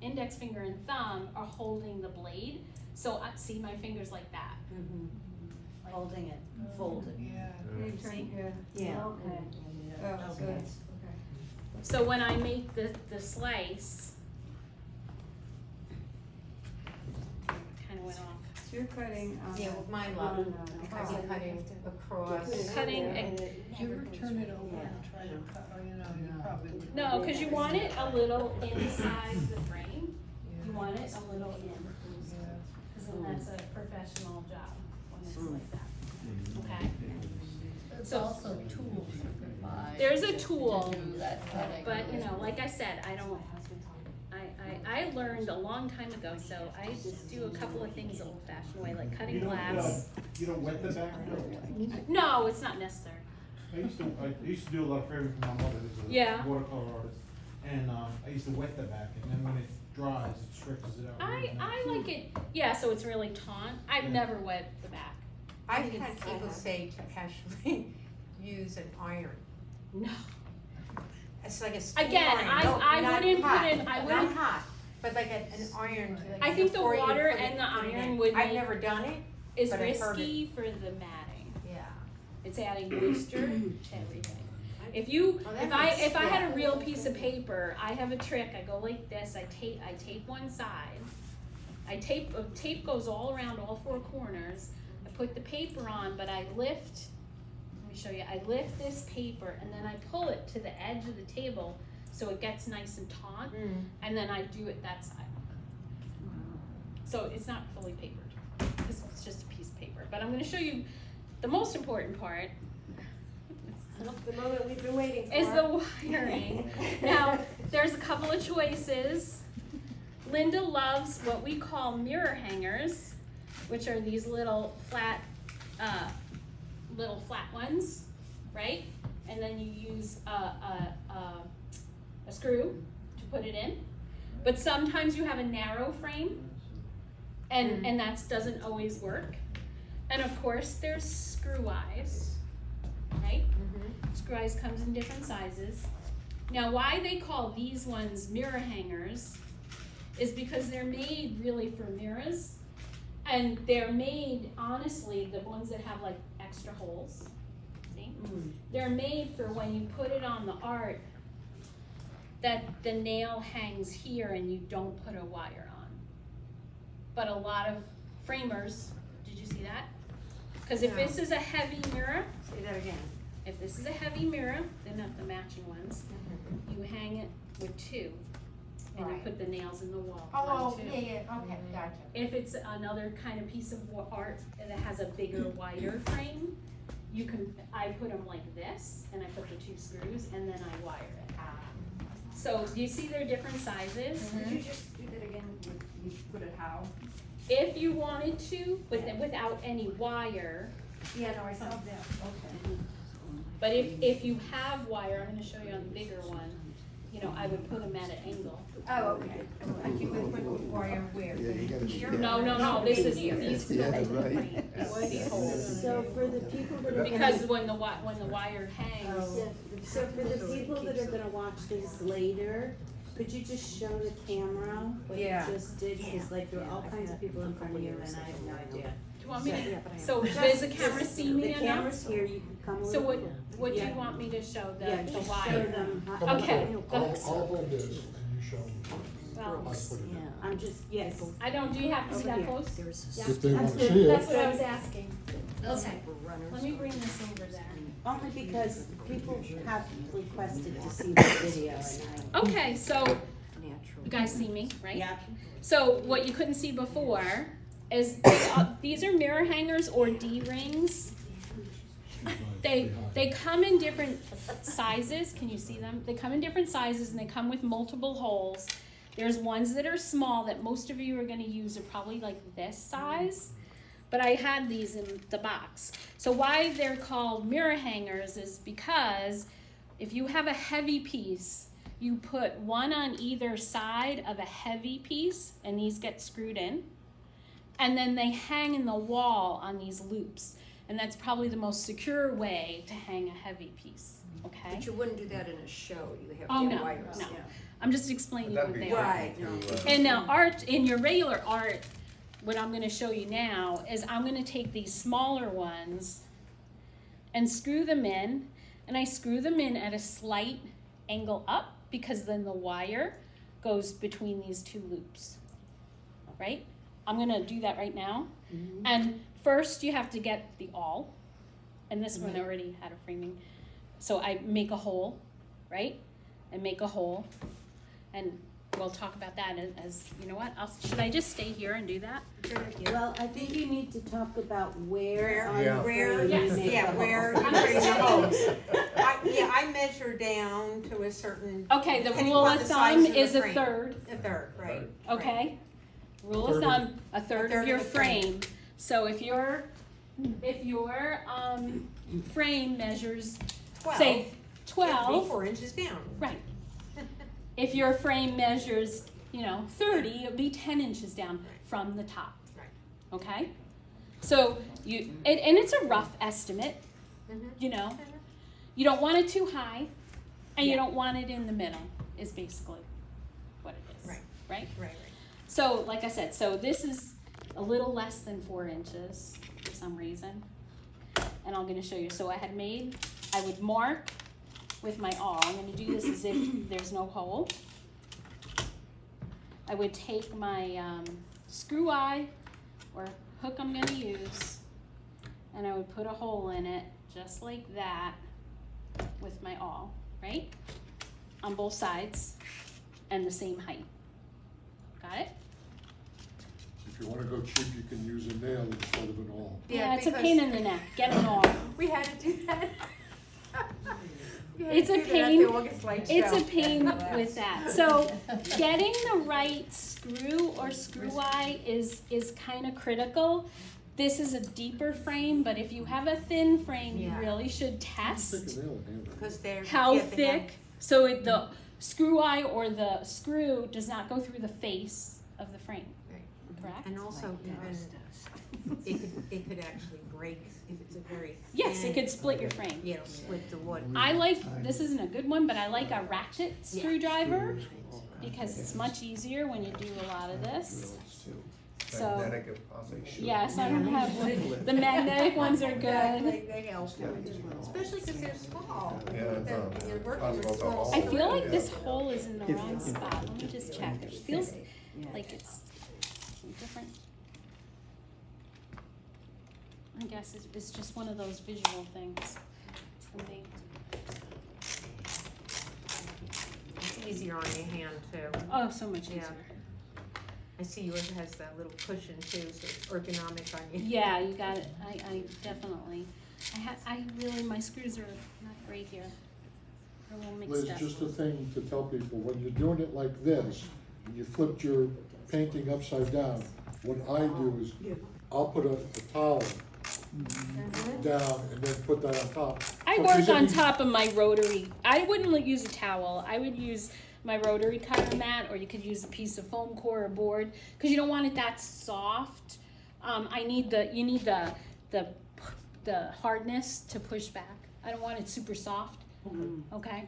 index finger and thumb are holding the blade. So see my fingers like that. Holding it, folded. Yeah. See? Yeah. Okay. Oh, Okay. good. So when I make the slice, kind of went off. So you're cutting, Yeah, with my love, because you're cutting across. Cutting You ever turn it over and try to cut, oh, you know, you probably would. No, because you want it a little inside the frame. You want it a little in, Yeah. because then that's a professional job when it's like that. Okay? There's So- also tools you can buy. There's a tool, to do that cutting. but you know, like I said, I learned a long time ago, so I just do a couple of things the old-fashioned way, like cutting glass. You don't wet the back? No, it's not necessary. I used to do a lot of framing for my mother, who's a Yeah. watercolor artist. And, I used to wet the back, and then when it dries, it stretches it out. really I nice. like it, yeah, so it's really taut. I've Yeah. never wet the back. I've had people say to actually use an iron. No. It's like a steel Again, iron. I No, not wouldn't put hot, in, I Not wouldn't, hot, but like an iron. Like I think the before you water put it- and the put it iron in. would I've make- never done it, is but I've heard risky for the matting. yeah. It's adding moisture to everything. If you, Oh, that if I makes- had a yeah. real piece of paper, I have a trick, I go like this, I tape one side. Tape goes all around all four corners. I put the paper on, but I lift, let me show you, I lift this paper and then I pull it to the edge of the table so it gets nice and taut, and then I do it that side. So it's not fully papered, because it's just a piece of paper. But I'm gonna show you the most important part. The moment we've been waiting for. Is the wiring. Now, there's a couple of choices. Linda loves what we call mirror hangers, which are these little flat ones, right? And then you use a screw to put it in. But sometimes you have a narrow frame, and that doesn't always work. And of course, there's screw eyes, right? Screw eyes comes in different sizes. Now, why they call these ones mirror hangers is because they're made really for mirrors, and they're made, honestly, the ones that have like extra holes, see? They're made for when you put it on the art, that the nail hangs here and you don't put a wire on. But a lot of framers, did you see that? Because if this is a heavy mirror, Say that again. if this is a heavy mirror, they're not the matching ones, you hang it with two, and you Right. put the nails in the wall, Oh, one, two. yeah, okay, gotcha. If it's another kind of piece of art that has a bigger, wider frame, I put them like this, and I put the two screws, and then I wire it. So, do you see they're different sizes? Could you just do that again? You put it how? If you wanted to, but then without any wire, Yeah, no, I saw that. Okay. but if you have wire, I'm gonna show you on the bigger one, you know, I would put them at an angle. Oh, okay. Like you would put wire where? Yeah, you gotta be Here? careful. No, this is, Here. these Yeah, go in the right. frame, these holes. So for the people that are Because gonna, when the wire hangs, so for the people that are gonna watch this later, could you just show the camera what you Yeah. just did? Cause like there are all kinds of people in front of you and I have no idea. do you want me to, so does the camera see me The enough? camera's here, you can come a So little. what do you Yeah. want me to show, Yeah, the just show wire? them how. Hold on. Okay. I'll hold this and you show me. Well, I put it in. I'm just, yes. I don't, do you have to be that close? Yeah, If they that's wanna good. see That's it, what I was asking. Okay, let me bring this over there. Only because people have requested to see the video and Okay, so, you guys see me, right? Yeah. So what you couldn't see before is these are mirror hangers or D-rings. They come in different sizes. Can you see them? They come in different sizes and they come with multiple holes. There's ones that are small that most of you are going to use are probably like this size. But I had these in the box. So why they're called mirror hangers is because if you have a heavy piece, you put one on either side of a heavy piece and these get screwed in. And then they hang in the wall on these loops. And that's probably the most secure way to hang a heavy piece, okay? But you wouldn't do that in a show, you have Oh, to no, have wires. no. I'm just explaining That'd what be they great are. Right. to, And now art, in your regular art, what I'm gonna show you now is I'm gonna take these smaller ones and screw them in, and I screw them in at a slight angle up because then the wire goes between these two loops, right? I'm gonna do that right now. And first you have to get the awl, and this one already had a framing. So I make a hole, right? I make a hole, and we'll talk about that as you know what, should I just stay here and do that? Well, I think you need to talk about where on Yeah. the Where, frame Yes. you make yeah, the where hole. you bring the holes. I measure down to a certain, Okay, the Depending rule upon of the size thumb of the is a frame. third, a third, right? okay? Rule of Third of- thumb, a third third of your of the frame. frame. So if your frame measures, say, 12, 4 inches down. right. If your frame measures, 30, it'll be 10 inches down from the top. Right. Okay? So and it's a rough estimate, Mhm. You don't want it too high, and you don't want it in the middle, is basically what it is. Right. Right? Right, So, like I said, so this is a little less than 4 inches for some reason. And I'm gonna show you. So I would mark with my awl. I'm gonna do this as if there's no hole. I would take my screw eye or hook I'm gonna use, and I would put a hole in it just like that with my awl, right? On both sides and the same height. Got it? If you wanna go cheap, you can use a nail instead of an awl. Yeah, it's a because pain in the neck. Get an awl. We had to do that. We had It's to a do that at pain. the August Light It's show. a pain with that. So getting the right screw or screw eye is kind of critical. This is a deeper frame, but if you have a thin frame, you Yeah. really should Stick test a nail in there. Because they're. how yeah, they have- thick. So the screw eye or the screw does not go through the face of the frame. Right. Correct? And also even, it could actually break if it's a very Yes, thin. it could split your frame. Yeah, it'll split the wood. I like, this isn't a good one, but I like a ratchet Yeah. screwdriver because it's much easier when you do a lot of this. So, Magnetic if possible. yes, I don't have one. The magnetic ones are good. They help, especially because they're small. Yeah, it's, You're working possible with to small. also- I feel like Yeah. this hole is in the wrong spot. Let me just check. It feels like it's different. I guess it's just one of those visual things for me. It's easier on your hand too. Oh, so much Yeah. easier. I see yours has that little cushion too, so it's ergonomic on you. Yeah, you got it. I definitely. My screws are not great here. They're a little mixed Liz, up. just a thing to tell people, when you're doing it like this, and you flipped your painting upside down, what I do is, I'll put a towel down and then put that on top. I Because work then on you- top of my rotary. I wouldn't use a towel. I would use my rotary cutter mat, or you could use a piece of foam core or board, because you don't want it that soft. You need the hardness to push back. I don't want it super soft. Okay.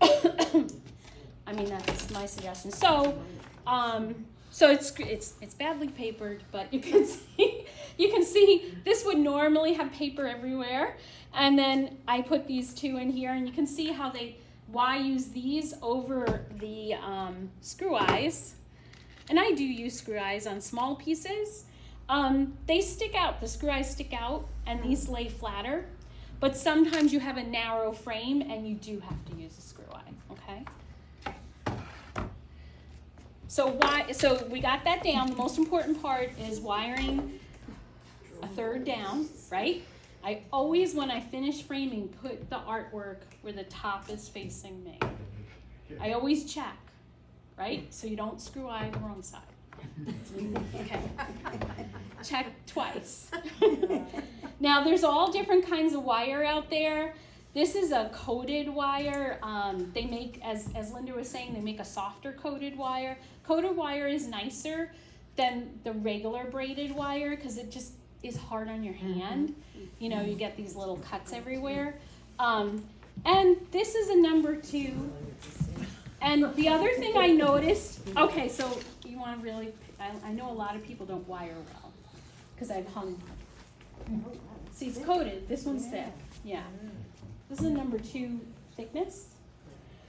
I mean, that's my suggestion. So, so it's badly papered, but you can see this would normally have paper everywhere, and then I put these two in here, and you can see why I use these over the screw eyes, and I do use screw eyes on small pieces. They stick out. The screw eyes stick out, and these lay flatter. But sometimes you have a narrow frame, and you do have to use a screw eye. Okay. So we got that down. The most important part is wiring a third down, right? I always, when I finish framing, put the artwork where the top is facing me. I always check, right? So you don't screw eye the wrong side. Okay. Check twice. Now there's all different kinds of wire out there. This is a coated wire. They make, as Linda was saying, they make a softer coated wire. Coated wire is nicer than the regular braided wire because it just is hard on your hand. You know, you get these little cuts everywhere. And this is a number 2. And the other thing I noticed, okay, so you want to really, I know a lot of people don't wire well because I've hung. See, it's coated. This one's thick. Yeah. This is a number 2 thickness.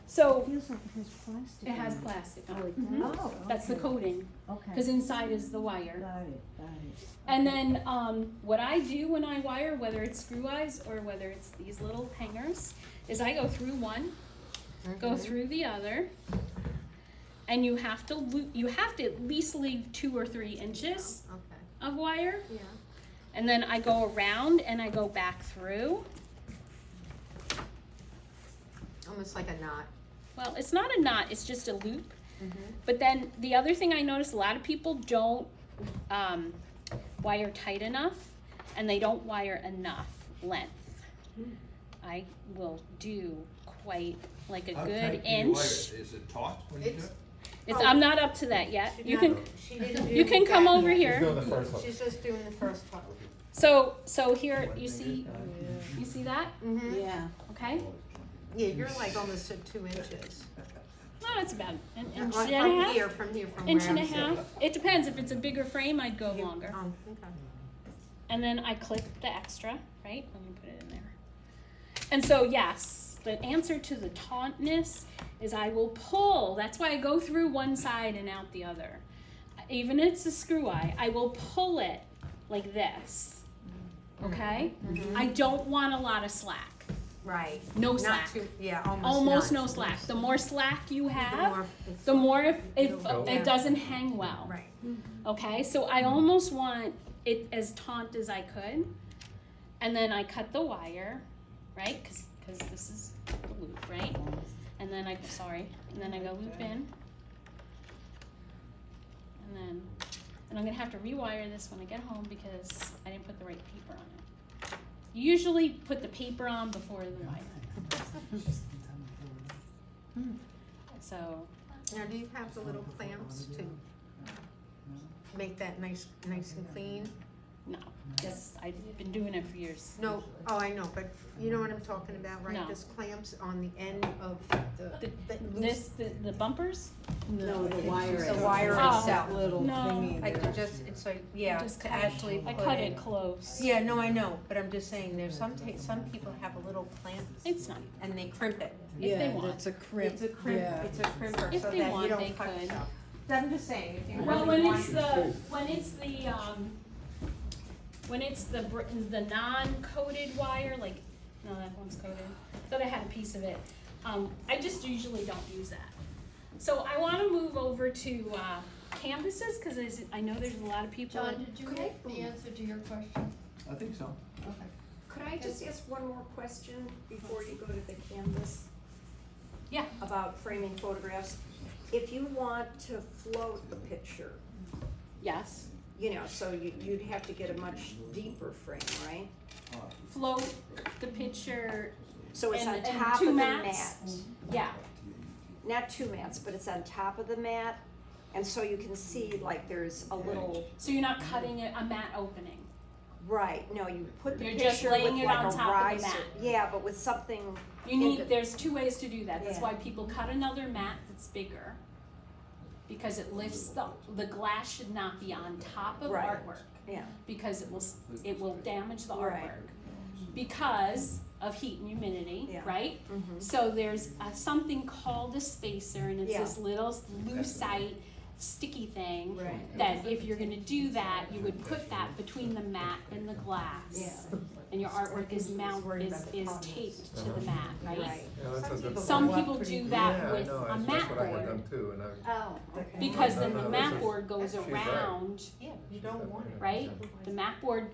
So Feels like it has plastic. it has plastic on it. Oh, That's the coating okay. because inside is the wire. Got it. And then what I do when I wire, whether it's screw eyes or whether it's these little hangers, is I go through one, go through the other, and you have to at least leave 2 or 3 inches of wire. Yeah. And then I go around and I go back through. Almost like a knot. Well, it's not a knot, it's just a loop. But then the other thing I notice, a lot of people don't wire tight enough and they don't wire enough length. I will do quite like a How good tight do you inch. wire it? Is it taut when you do it? I'm not up to that yet. She You not- can she didn't do you can come that over yet. She's here. doing the first one. She's just doing the first one. So here you see that? Yeah. Okay? Yeah, you're like almost at 2 inches. No, it's about an inch From and a half. here, from here, from Inch where and a I'm half. sitting. It depends. If it's a bigger frame, I'd go longer. Okay. And then I clip the extra, right? Let me put it in there. And so yes, the answer to the tautness is I will pull. That's why I go through one side and out the other. Even if it's a screw eye, I will pull it like this. Okay? I don't want a lot of slack. Right. No Not slack. too, yeah, Almost not no too slack. much. The more slack you The have, more the more if Go. it doesn't hang well. Right. Okay, so I almost want it as taut as I could, and then I cut the wire, right? Because this is the loop, right? And then and then I go loop in, and I'm gonna have to rewire this when I get home because I didn't put the right paper on it. You usually put the paper on before the wire. So Now, do you have the little clamps to make that nice and clean? no, yes, I've been doing it for years. No, oh, I know, but you know what I'm talking about, right? No. There's clamps on the end of The bumpers? No, the wire. The wire Oh. itself. Little No. thingy I there. could just, it's like, yeah, Just to cut it. actually I put cut it close. Yeah, no, I know, but I'm just saying, there's some people have a little clamp It's not, and they crimp it. if they Yeah, want. it's a crimp. It's a crimp, Yeah. it's a crimper, If so they that want, you they don't cut could. yourself. I'm just saying, if you Well, really when want. it's the non-coated wire, like, no, that one's coated, but I had a piece of it. I just usually don't use that. So I wanna move over to, canvases, cause I know there's a lot of people. John, did you get the answer to your question? I think so. Okay. Could I just ask one more question before you go to the canvas? Yeah. About framing photographs. If you want to float the picture, Yes, you know, so you'd have to get a much deeper frame, right? float the picture, So it's on And top two of the mats? mat. yeah, Not 2 mats, but it's on top of the mat. And so you can see like there's a little, so you're not cutting a mat opening. right, no, you put the You're picture just with laying it like on a top of the riser. mat. Yeah, but with something, You need, there's 2 ways to do that, that's Yeah. why people cut another mat that's bigger. Because it lifts the glass should not be on top of Right. artwork, yeah, because it will damage the Right. artwork. Because of heat and humidity, Yeah. right? mhm. So there's something called a spacer, and it's Yeah. this little lucite sticky thing, Right. that if you're gonna do that, you would put that between the mat and the glass. And your artwork is taped to the mat, right? Right. Yeah, that's a good Some point. people do Yeah, that I with know, a that's mat what I had done board, too, and I, Oh, okay. because then No, the no, mat this is- board goes she's right. around, Yeah, you don't want it. right? The mat board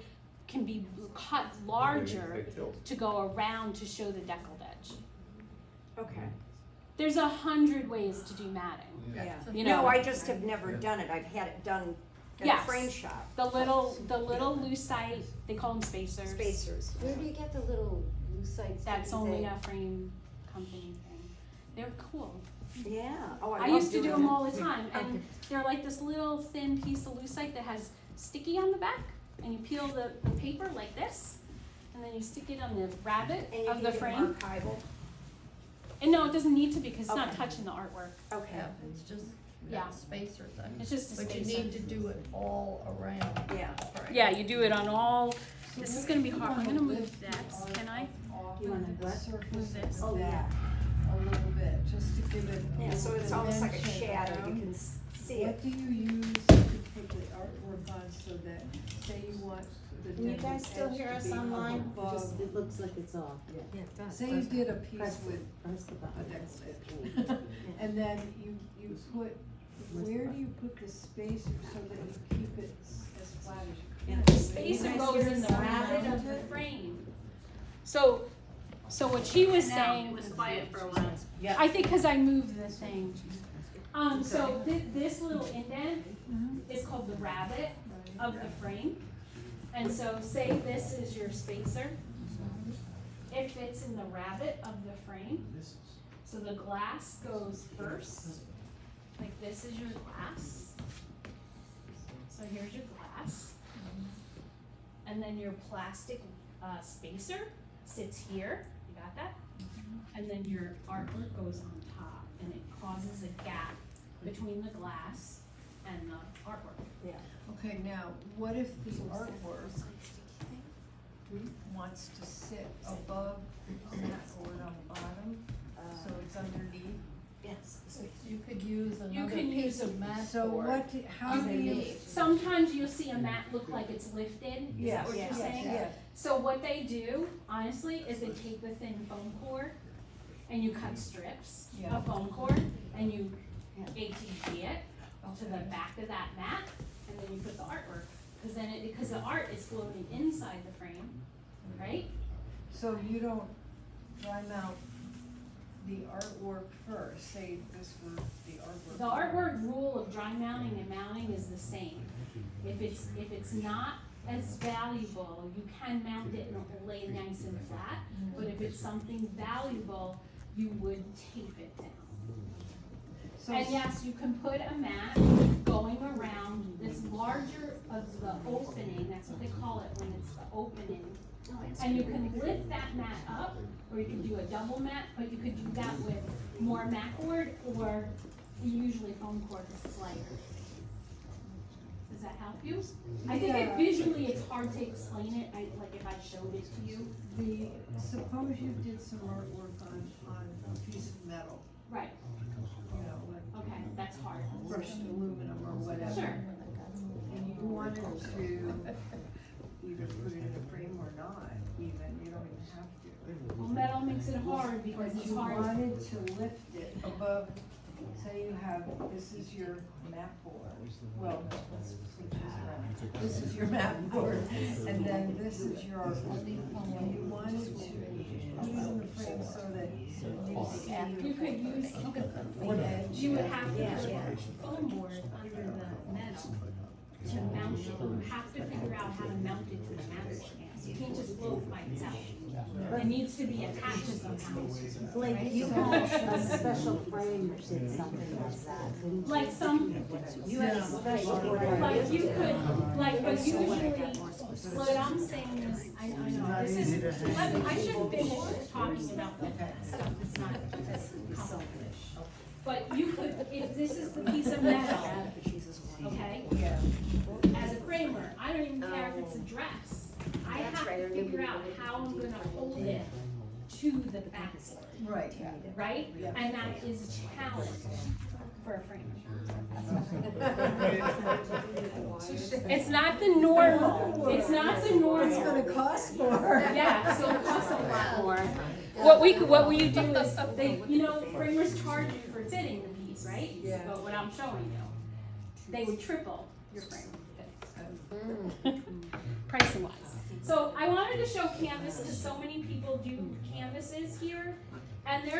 can be cut larger they tilt. to go around to show the deckled edge. Okay, There's 100 ways to do matting. yeah. You No, know, I just have never done it. I've had it done at a Yes. frame shop. the little lucite, they call them spacers. Spacers. Where do you get the little lucite? That's sticky only thing? a frame company thing. They're cool. Yeah. Oh, I love used to do doing them it. all the time, and they're like this little thin piece of lucite that has sticky on the back, and you peel the paper like this, and then you stick it on the rabbet And you of can the get frame. archival. And no, it doesn't need to be, because it's not Okay. touching the artwork. Okay. Yeah, it's just Yeah. that spacer thing. It's just a But you spacer. need to do it all around. Yeah. Yeah, you do it on all. This is gonna be hard. I'm gonna move this. Can I? You wanna The what? surface this? of Oh, yeah. that a little bit, just to give it. Yeah, so it's almost like a dimension shadow. You around. can see it. What do you use to put the artwork on so that, say you want the Can you dented guys still edge hear to us be up online? above- Just, it looks like it's off. Yeah, it does. Say you did a piece Press with press the a button. deckled edge, and then you put, where do you put the spacer so that you keep it as flat as you can? The spacer You guys goes hear in the us rabbet around of the it? frame. So what she was saying. It was quiet for a while. I think because I moved the thing. So this little indent is called the rabbet of the frame. And so say this is your spacer. It fits in the rabbet of the frame. So the glass goes first. Like this is your glass. So here's your glass. And then your plastic spacer sits here. You got that? And then your artwork goes on top, and it causes a gap between the glass and the artwork. Okay, now, what if the artwork wants to sit above the mat board on the bottom, so it's underneath? Yes. You could use You another can piece use of mat So board how do you? underneath. Sometimes you'll see a mat look like it's lifted. Is that what you're yes, saying? yes. So what they do, honestly, is they take the thin foam core and you cut strips Yeah. of foam core and you ATG it to the back of that mat, and then you put the artwork. Because the art is floating inside the frame, right? So you don't dry mount the artwork first, say this were the artwork. The artwork rule of dry mounting and mounting is the same. If it's not as valuable, you can mount it and lay it nice and flat, but if it's something valuable, you would tape it down. So And yes, you can put a mat going around this larger of the opening, that's what they call it when it's the opening. And you can lift that mat up, or you can do a double mat, but you could do that with more mat board, or usually foam core, this is lighter. Does that help you? I think Yeah. visually it's hard to explain it, like if I showed it to you. suppose you did some artwork on a piece of metal, Right, you know, like okay, that's hard. brushed aluminum or whatever. Sure. And you wanted to either put it in a frame or not, even, you don't even have to. Well, metal makes it hard because But it's you hard. wanted to lift it above, say you have, this is your mat board, well, let's switch this around. This is your mat board, and then this is your artwork. And you wanted to put it in the frame so that You could use, the edge. you would have to put a foam board under the metal to mount it. You have to figure out how to mount it to the mat stand. You can't just float by itself. It needs to be attached somehow. Like you had a special frame or did something like that, didn't you? Like some, You had a special frame. like you could, like, but usually, what I'm saying is, I know, this is, I should finish talking about the stuff that's not as complicated. But you could, if this is the piece of metal, okay? Yeah. As a framer, I don't even care if it's a dress. I have to figure out how I'm gonna hold it to the backboard, Right. right? Yeah. And that is a challenge. for a framer. It's not the normal, it's not the normal. It's gonna cost more. Yeah, so it costs a lot more. What we do is, framers charge you for fitting the piece, right? Yeah. But what I'm showing you, they would triple your frame fit, pricing wise. So I wanted to show canvas because so many people do canvases here. And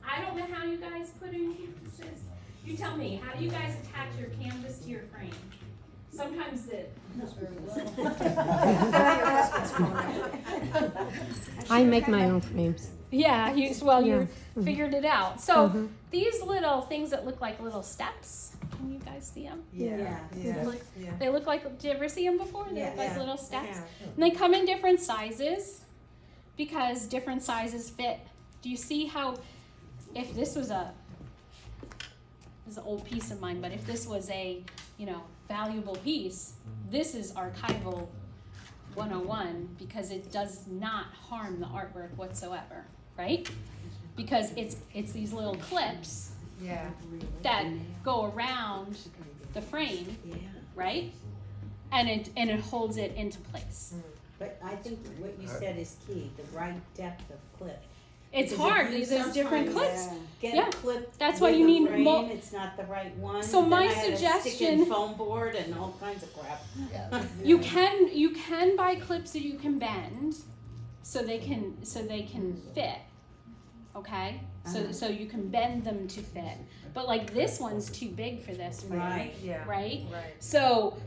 I don't know how you guys put in canvases. You tell me, how do you guys attach your canvas to your frame? Sometimes I make my own frames. yeah, you figured it out. So these little things that look like little steps, can you guys see them? Yeah. They look like, did you ever see them before? They look like Yeah. little steps. Yeah. And they come in different sizes because different sizes fit. Do you see how, if this was an old piece of mine, but if this was a, valuable piece, this is archival 101 because it does not harm the artwork whatsoever, right? Because it's these little clips Yeah. that go around the frame, right? And it holds it into place. But I think what you said is key, the right depth of clip. It's Because hard, if you there's different sometimes clips. Get Yeah, a clip that's why with you the need frame, it's not the right one. So then my I had to stick in suggestion- foam board and all kinds of crap. You can buy clips that you can bend so they can fit. Okay? So you can bend them to fit. But like this one's too big for this frame. Right. Yeah. Right? Right. So,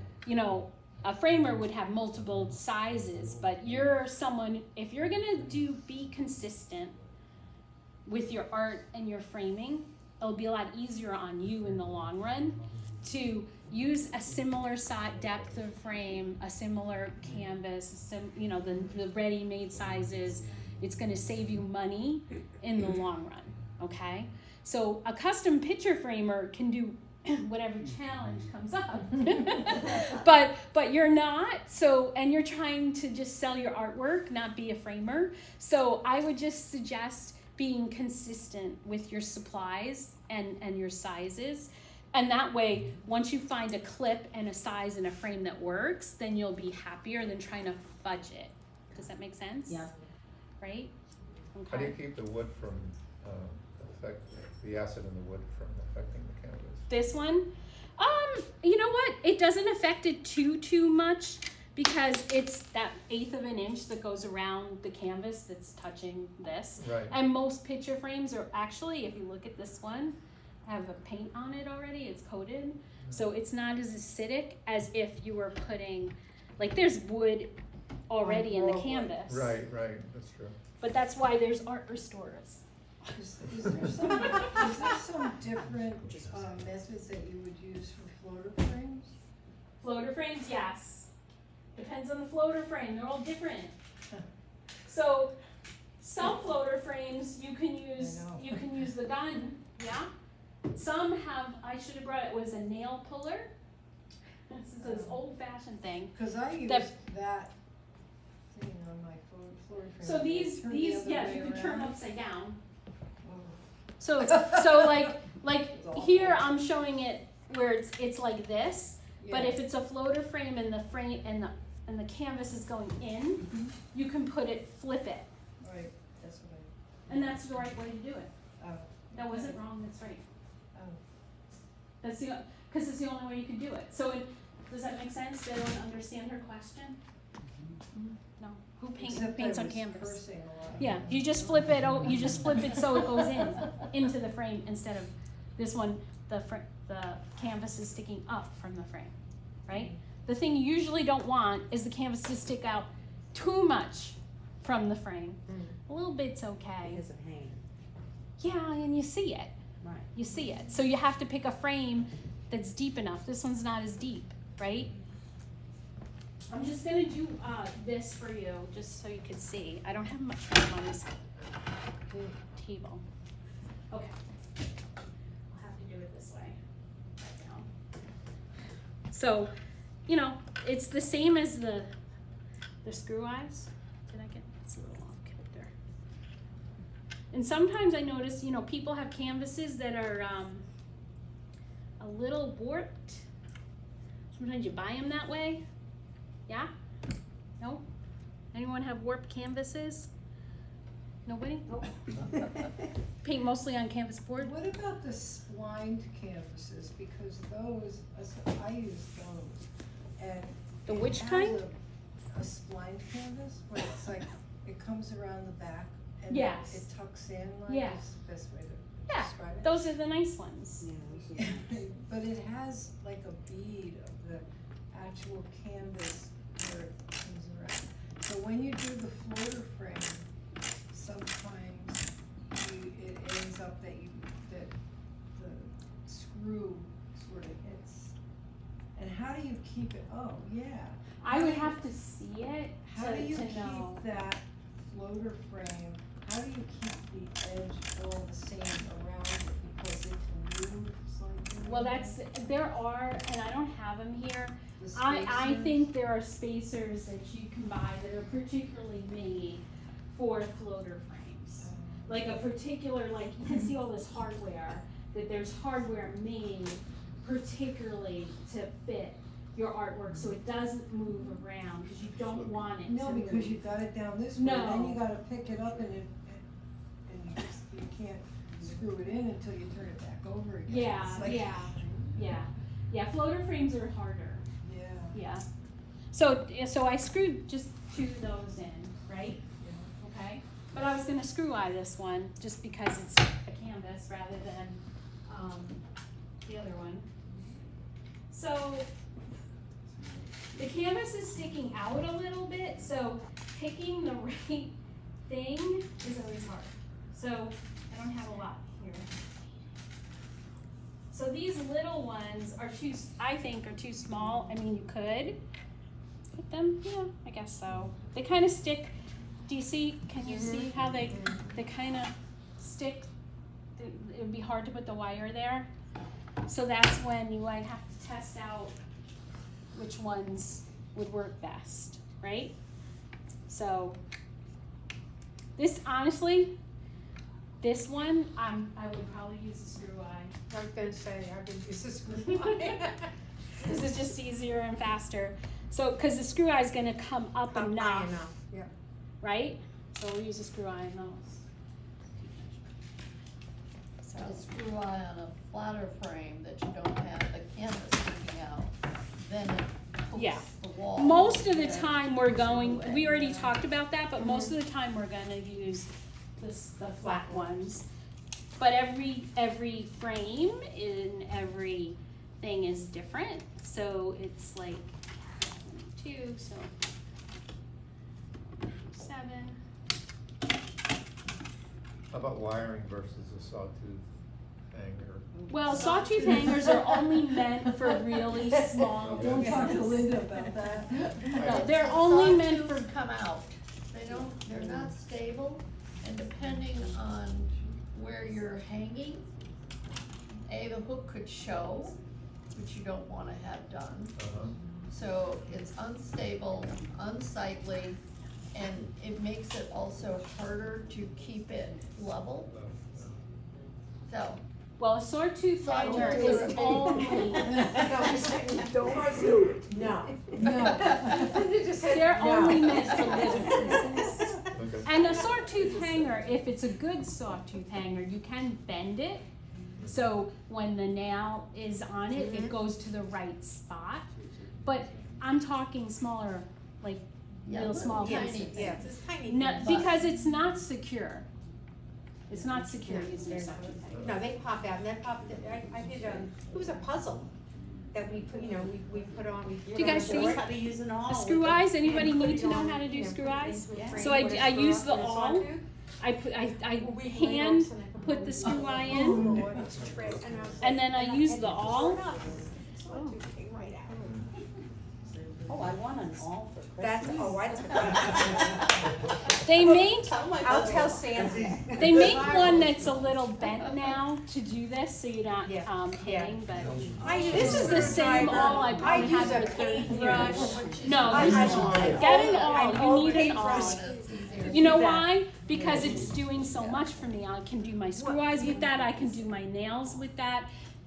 a framer would have multiple sizes, but if you're gonna be consistent with your art and your framing, it'll be a lot easier on you in the long run to use a similar depth of frame, a similar canvas, the ready-made sizes. It's gonna save you money in the long run, okay? So a custom picture framer can do whatever challenge comes up. but you're not, and you're trying to just sell your artwork, not be a framer. So I would just suggest being consistent with your supplies and your sizes. And that way, once you find a clip and a size and a frame that works, then you'll be happier than trying to fudge it. Does that make sense? Yeah. Right? How do you Okay. keep the wood from, the acid in the wood from affecting the canvas? This one, you know what? It doesn't affect it too much because it's that 1/8 of an inch that goes around the canvas that's touching this. Right. And most picture frames are actually, if you look at this one, have a paint on it already. It's coated, so it's not as acidic as if you were putting, like, there's wood already in the canvas. Right, that's true. But that's why there's art restorers. Is there some different methods that you would use for floater frames? Floater frames, yes. Depends on the floater frame, they're all different. So, some floater frames, you can use the gun, yeah? Some have, I should have brought it, was a nail puller. This is this old fashioned thing. Cause I used That- that thing on my floater frame. So these, Turn the other yeah, way you can turn around. upside down. Oh. So like here I'm showing it where it's like this, but Yeah. if it's a floater frame and the frame and the canvas is going in, you can flip it, Right, that's what and that's the right way to do it. I, oh, That wasn't wrong, that's right. oh. Because it's the only way you can do it. So does that make sense? Did everyone understand her question? No. Who Except paints I on was canvas? cursing a lot. Yeah, you just flip it. You just flip it so it goes into the frame instead of this one. The canvas is sticking up from the frame, right? The thing you usually don't want is the canvas to stick out too much from the frame. A little bit's okay. Because of pain. Yeah, and you see it. Right. You see it. So you have to pick a frame that's deep enough. This one's not as deep, right? I'm just gonna do this for you, just so you can see. I don't have much room on this table. Okay. I'll have to do it this way right now. So, it's the same as the screw eyes. Did I get, it's a little off kilter. And sometimes I notice, people have canvases that are a little warped. Sometimes you buy them that way. Yeah? No? Anyone have warped canvases? Nobody? Nope. Paint mostly on canvas board? What about the splined canvases, because those, I use those, and. The it which has kind? A splined canvas, where it's like, it comes around the back, and Yes. it tucks in, like, Yes. is the best way to Yeah, describe it. those are the nice ones. But it has like a bead of the actual canvas where it comes around. So when you do the floater frame, sometimes it ends up that the screw sort of hits. And how do you keep it, oh, yeah. I would have to see it How do you to know. keep that floater frame, how do you keep the edge all the same around it, because it can move slightly? Well, there are, and I don't have them here. The I spacers? think there are spacers that you can buy that are particularly made for floater frames. Like a particular, like you can see all this hardware, that there's hardware made particularly to fit your artwork so it doesn't move around, because you don't want it to No, move. because you got it down this way, No. then you gotta pick it up and you can't screw it in until you turn it back over again. Yeah, It's like- yeah, floater frames are harder. Yeah. Yeah. So I screwed just 2 of those in, right? Okay. But I was gonna screw eye this one just because it's a canvas rather than the other one. So the canvas is sticking out a little bit, so picking the right thing is always hard. So I don't have a lot here. So these little ones are I think are too small. I mean, you could put them, yeah, I guess so. They kind of stick, do you see, can you see how they kind of stick? It would be hard to put the wire there. So that's when you might have to test out which ones would work best, right? So this, honestly, this one, I would probably use a screw eye. I was gonna say, I could use this one. This is just easier and faster. So, cause the screw eye is gonna come up High enough, enough, yeah. right? So we'll use a screw eye on those. So, A screw eye on a flatter frame that you don't have the canvas sticking out, then it Yeah. hooks the wall. most of the and time we're goes going, away. we already talked about that, but most of the time we're gonna use the flat ones. But every frame in every thing is different, so it's like 2, so 7. How about wiring versus a sawtooth hanger? Well, sawtooth hangers are only meant for really small Don't talk to pieces. Linda about that. No, they're only meant for, Sawtooth come out, they're not stable, and depending on where you're hanging, the hook could show, which you don't wanna have done. So it's unstable, unsightly, and it makes it also harder to keep it level. So, well, a sawtooth hanger Sawtooth is are big. only, Don't do it, no. they're only meant for little pieces. Okay. And a sawtooth hanger, if it's a good sawtooth hanger, you can bend it. So when the nail is on it, it goes to the right spot. But I'm talking smaller, like yeah, little small tiny pieces. things. Yeah, it's tiny. No, things. because it's not secure. It's not secure using a sawtooth hanger. No, they pop out, and they pop, I did, it was a puzzle that we put, we put on, we put you guys on the see board. to use an awl. The screw eyes, anybody And put need it to know on, how to do you know, screw put it eyes? into a frame So I with a use screw the up awl. with a sawtooth. I We hand and I put the screw eye Oh, in, Lord, it's a trick. And I was and like- then I use the awl. Sawtooth came right out. Oh, I want an awl for That's, Christmas. oh, They make I'll tell Santa. They make one that's a little bent now to do this, so you're not Yeah. hitting, but I use this is the same awl I probably use have a for third paintbrush. brush. No, I- use I- an awl. Get an awl, you need an paintbrush. awl. It's easier. You know why? Because it's doing so much for me. I can do my screw eyes with that, I can do my nails with that.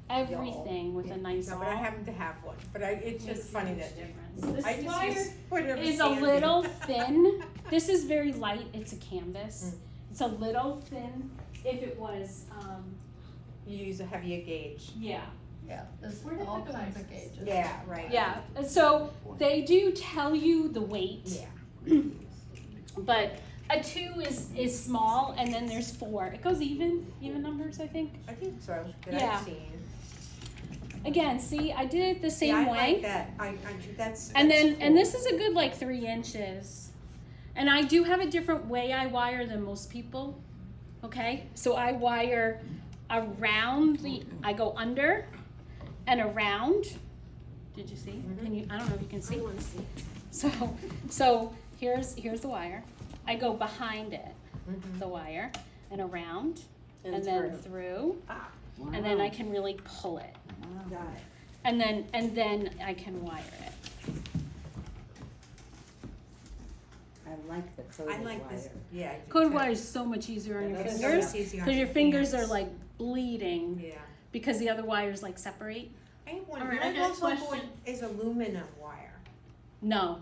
everything with a nice No, but I awl. happen to have one, but it's just funny that. This I just wire use whatever is a standard. little thin. This is very light, it's a canvas. Mm. It's a little thin. If it was, You use a heavier gauge. yeah. Yeah, there's Where did all the kinds device- of gauges. Yeah, right. Yeah, and so they do tell you the weight, Yeah. but a 2 is small, and then there's 4. It goes even numbers, I think. I think so, that Yeah. I've seen. Again, see, I did it the See, same I way. like that, that's. And that's then, and cool. this is a good like 3 inches. And I do have a different way I wire than most people. Okay, so I wire around I go under and around. Did you see? Can you, I don't know if you can see. So here's the wire. I go behind it, the wire, and around, and then through, and then I can really pull it. Got it. And then I can wire it. I like the I coded like this, wire. yeah. I do Code too. wire is so much easier on your It's so fingers, much easier on because your fingers are hands. like bleeding, Yeah. because the other wires like separate. I have one, All right, my I got a also board question. is aluminum wire. No,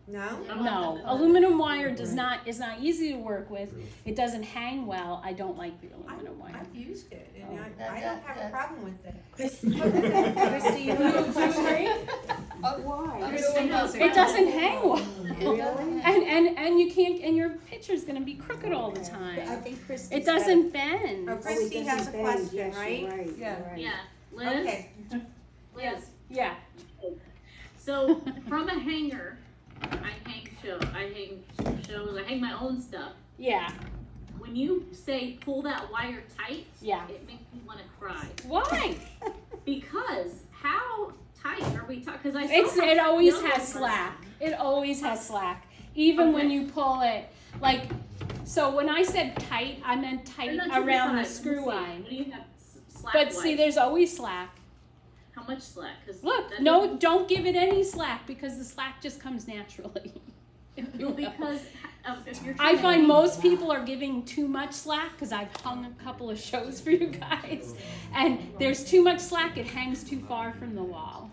No? no, aluminum wire is not easy to work with. It doesn't hang well. I don't like the aluminum wire. I've used it, and Oh, I don't have a problem with it. Christy, you have a question? Why? It doesn't hang well. Really? And you can't, and your picture's gonna be crooked all the I time. think Christy's It got doesn't bend. Oh, Christy it has doesn't a bend. question, Yes, right? you're right, Yeah. you're right. Yeah, Liz? Okay. Liz, Yeah, so from a hanger, I hang shows, I hang my own stuff. yeah, When you say pull that wire tight, yeah. it makes me wanna cry. Why? Because how tight are we talking, cause I saw. It how always young has it was. slack. It always has slack. Even when Okay. you pull it, like, so when I said tight, I meant tight And not to around the side, screw let me see. line. What do you have slack But see, wise? there's always slack. How much slack? 'Cause Look, that no, doesn't- don't give it any slack because the slack just comes naturally. Well, because if you're. I trying find to- most people are giving too much slack because I've hung a couple of shows for you guys, and there's too much slack. It hangs too far from the wall.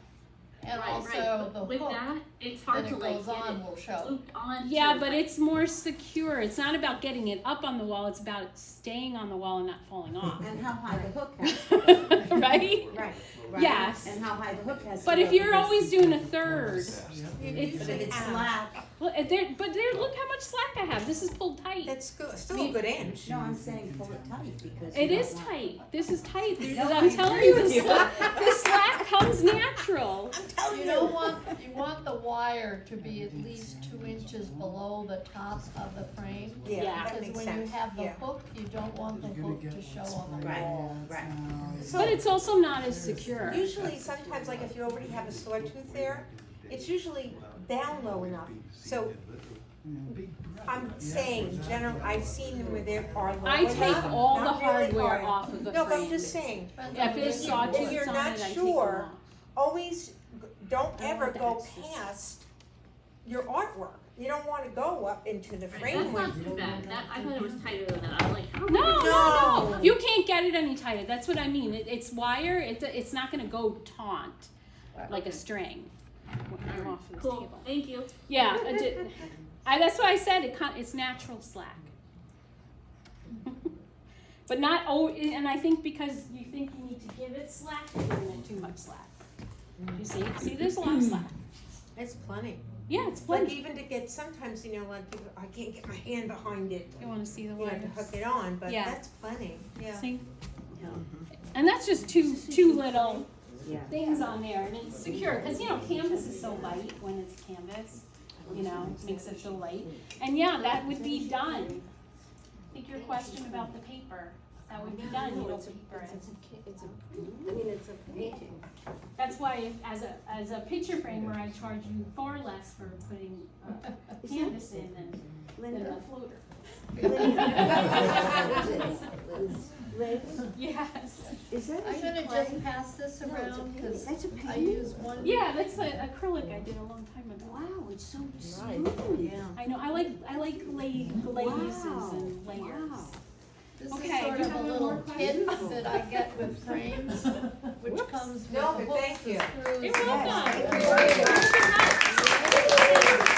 And Right, also the With hook that, it's that hard to it like goes get on it will show. looped on. Yeah, to, but like- it's more secure. It's not about getting it up on the wall. It's about staying on the wall and not falling off. And how high the hook has to go. Right? Right. Yes. And how high the hook has to But go. if you're because- always doing a third, You But if usually it's have- slack, well, look how much slack I have. This is pulled tight. That's good, still a good inch. no, I'm saying pull it tight because. It you is don't want- tight. This is tight because No, I'm I telling agree you, with you. the slack comes natural. I'm telling You don't want, you want the wire to be at least 2 inches below the top of the frame. Yeah. Yeah, that Because makes when sense, you have the yeah. hook, you don't want the hook to show on the Right, wall. right. So But it's also not as secure. usually, sometimes, like if you already have a sawtooth there, it's usually down low enough. So I'm saying, I've seen them where they are low I enough. take all the not really hardware hard. off of the No, but I'm frame. just saying, Depends If on there's the- sawtooths if you're on not it, I take sure, them off. always don't I ever want the go extras. past your artwork. You don't wanna go up into the Right, frame that's when not too bad. That, I thought it was tighter than that. I was like, how No, am I- no, No. no. You can't get it any tighter. That's what I mean. It's wire. It's not going to go taut like a string. I'm off of this Cool, table. thank you. Yeah, that's why I said it's natural slack. But not and I think because you think you need to give it slack, you're giving it too much slack. You see, there's a lot of slack. It's plenty. Yeah, it's Like plenty. even to get, sometimes, you know, like people, I can't get my hand behind it, You want to see the you know, to wires? hook it on, but Yeah. that's plenty, yeah. See? And that's just two little Yeah. things on there, and it's secure because canvas is so light when it's canvas. Makes it so light. And yeah, that would be done. I think your question about the paper, that would be done. You don't paper it. It's a painting. That's why, as a picture framer, I charge you far less for putting canvas in than a floater. Liz, Yes. is that I'm gonna just pass this around because That's a I painting? use one. Yeah, that's an acrylic I did a long time ago. Wow, it's so smooth. Yeah. I know. I like glazes and layers. Wow. This Okay, is sort do you of a have little more kit questions? that I get with frames, which comes with No, the but hooks, thank the you. screws. You're and welcome. the- Thank you very much.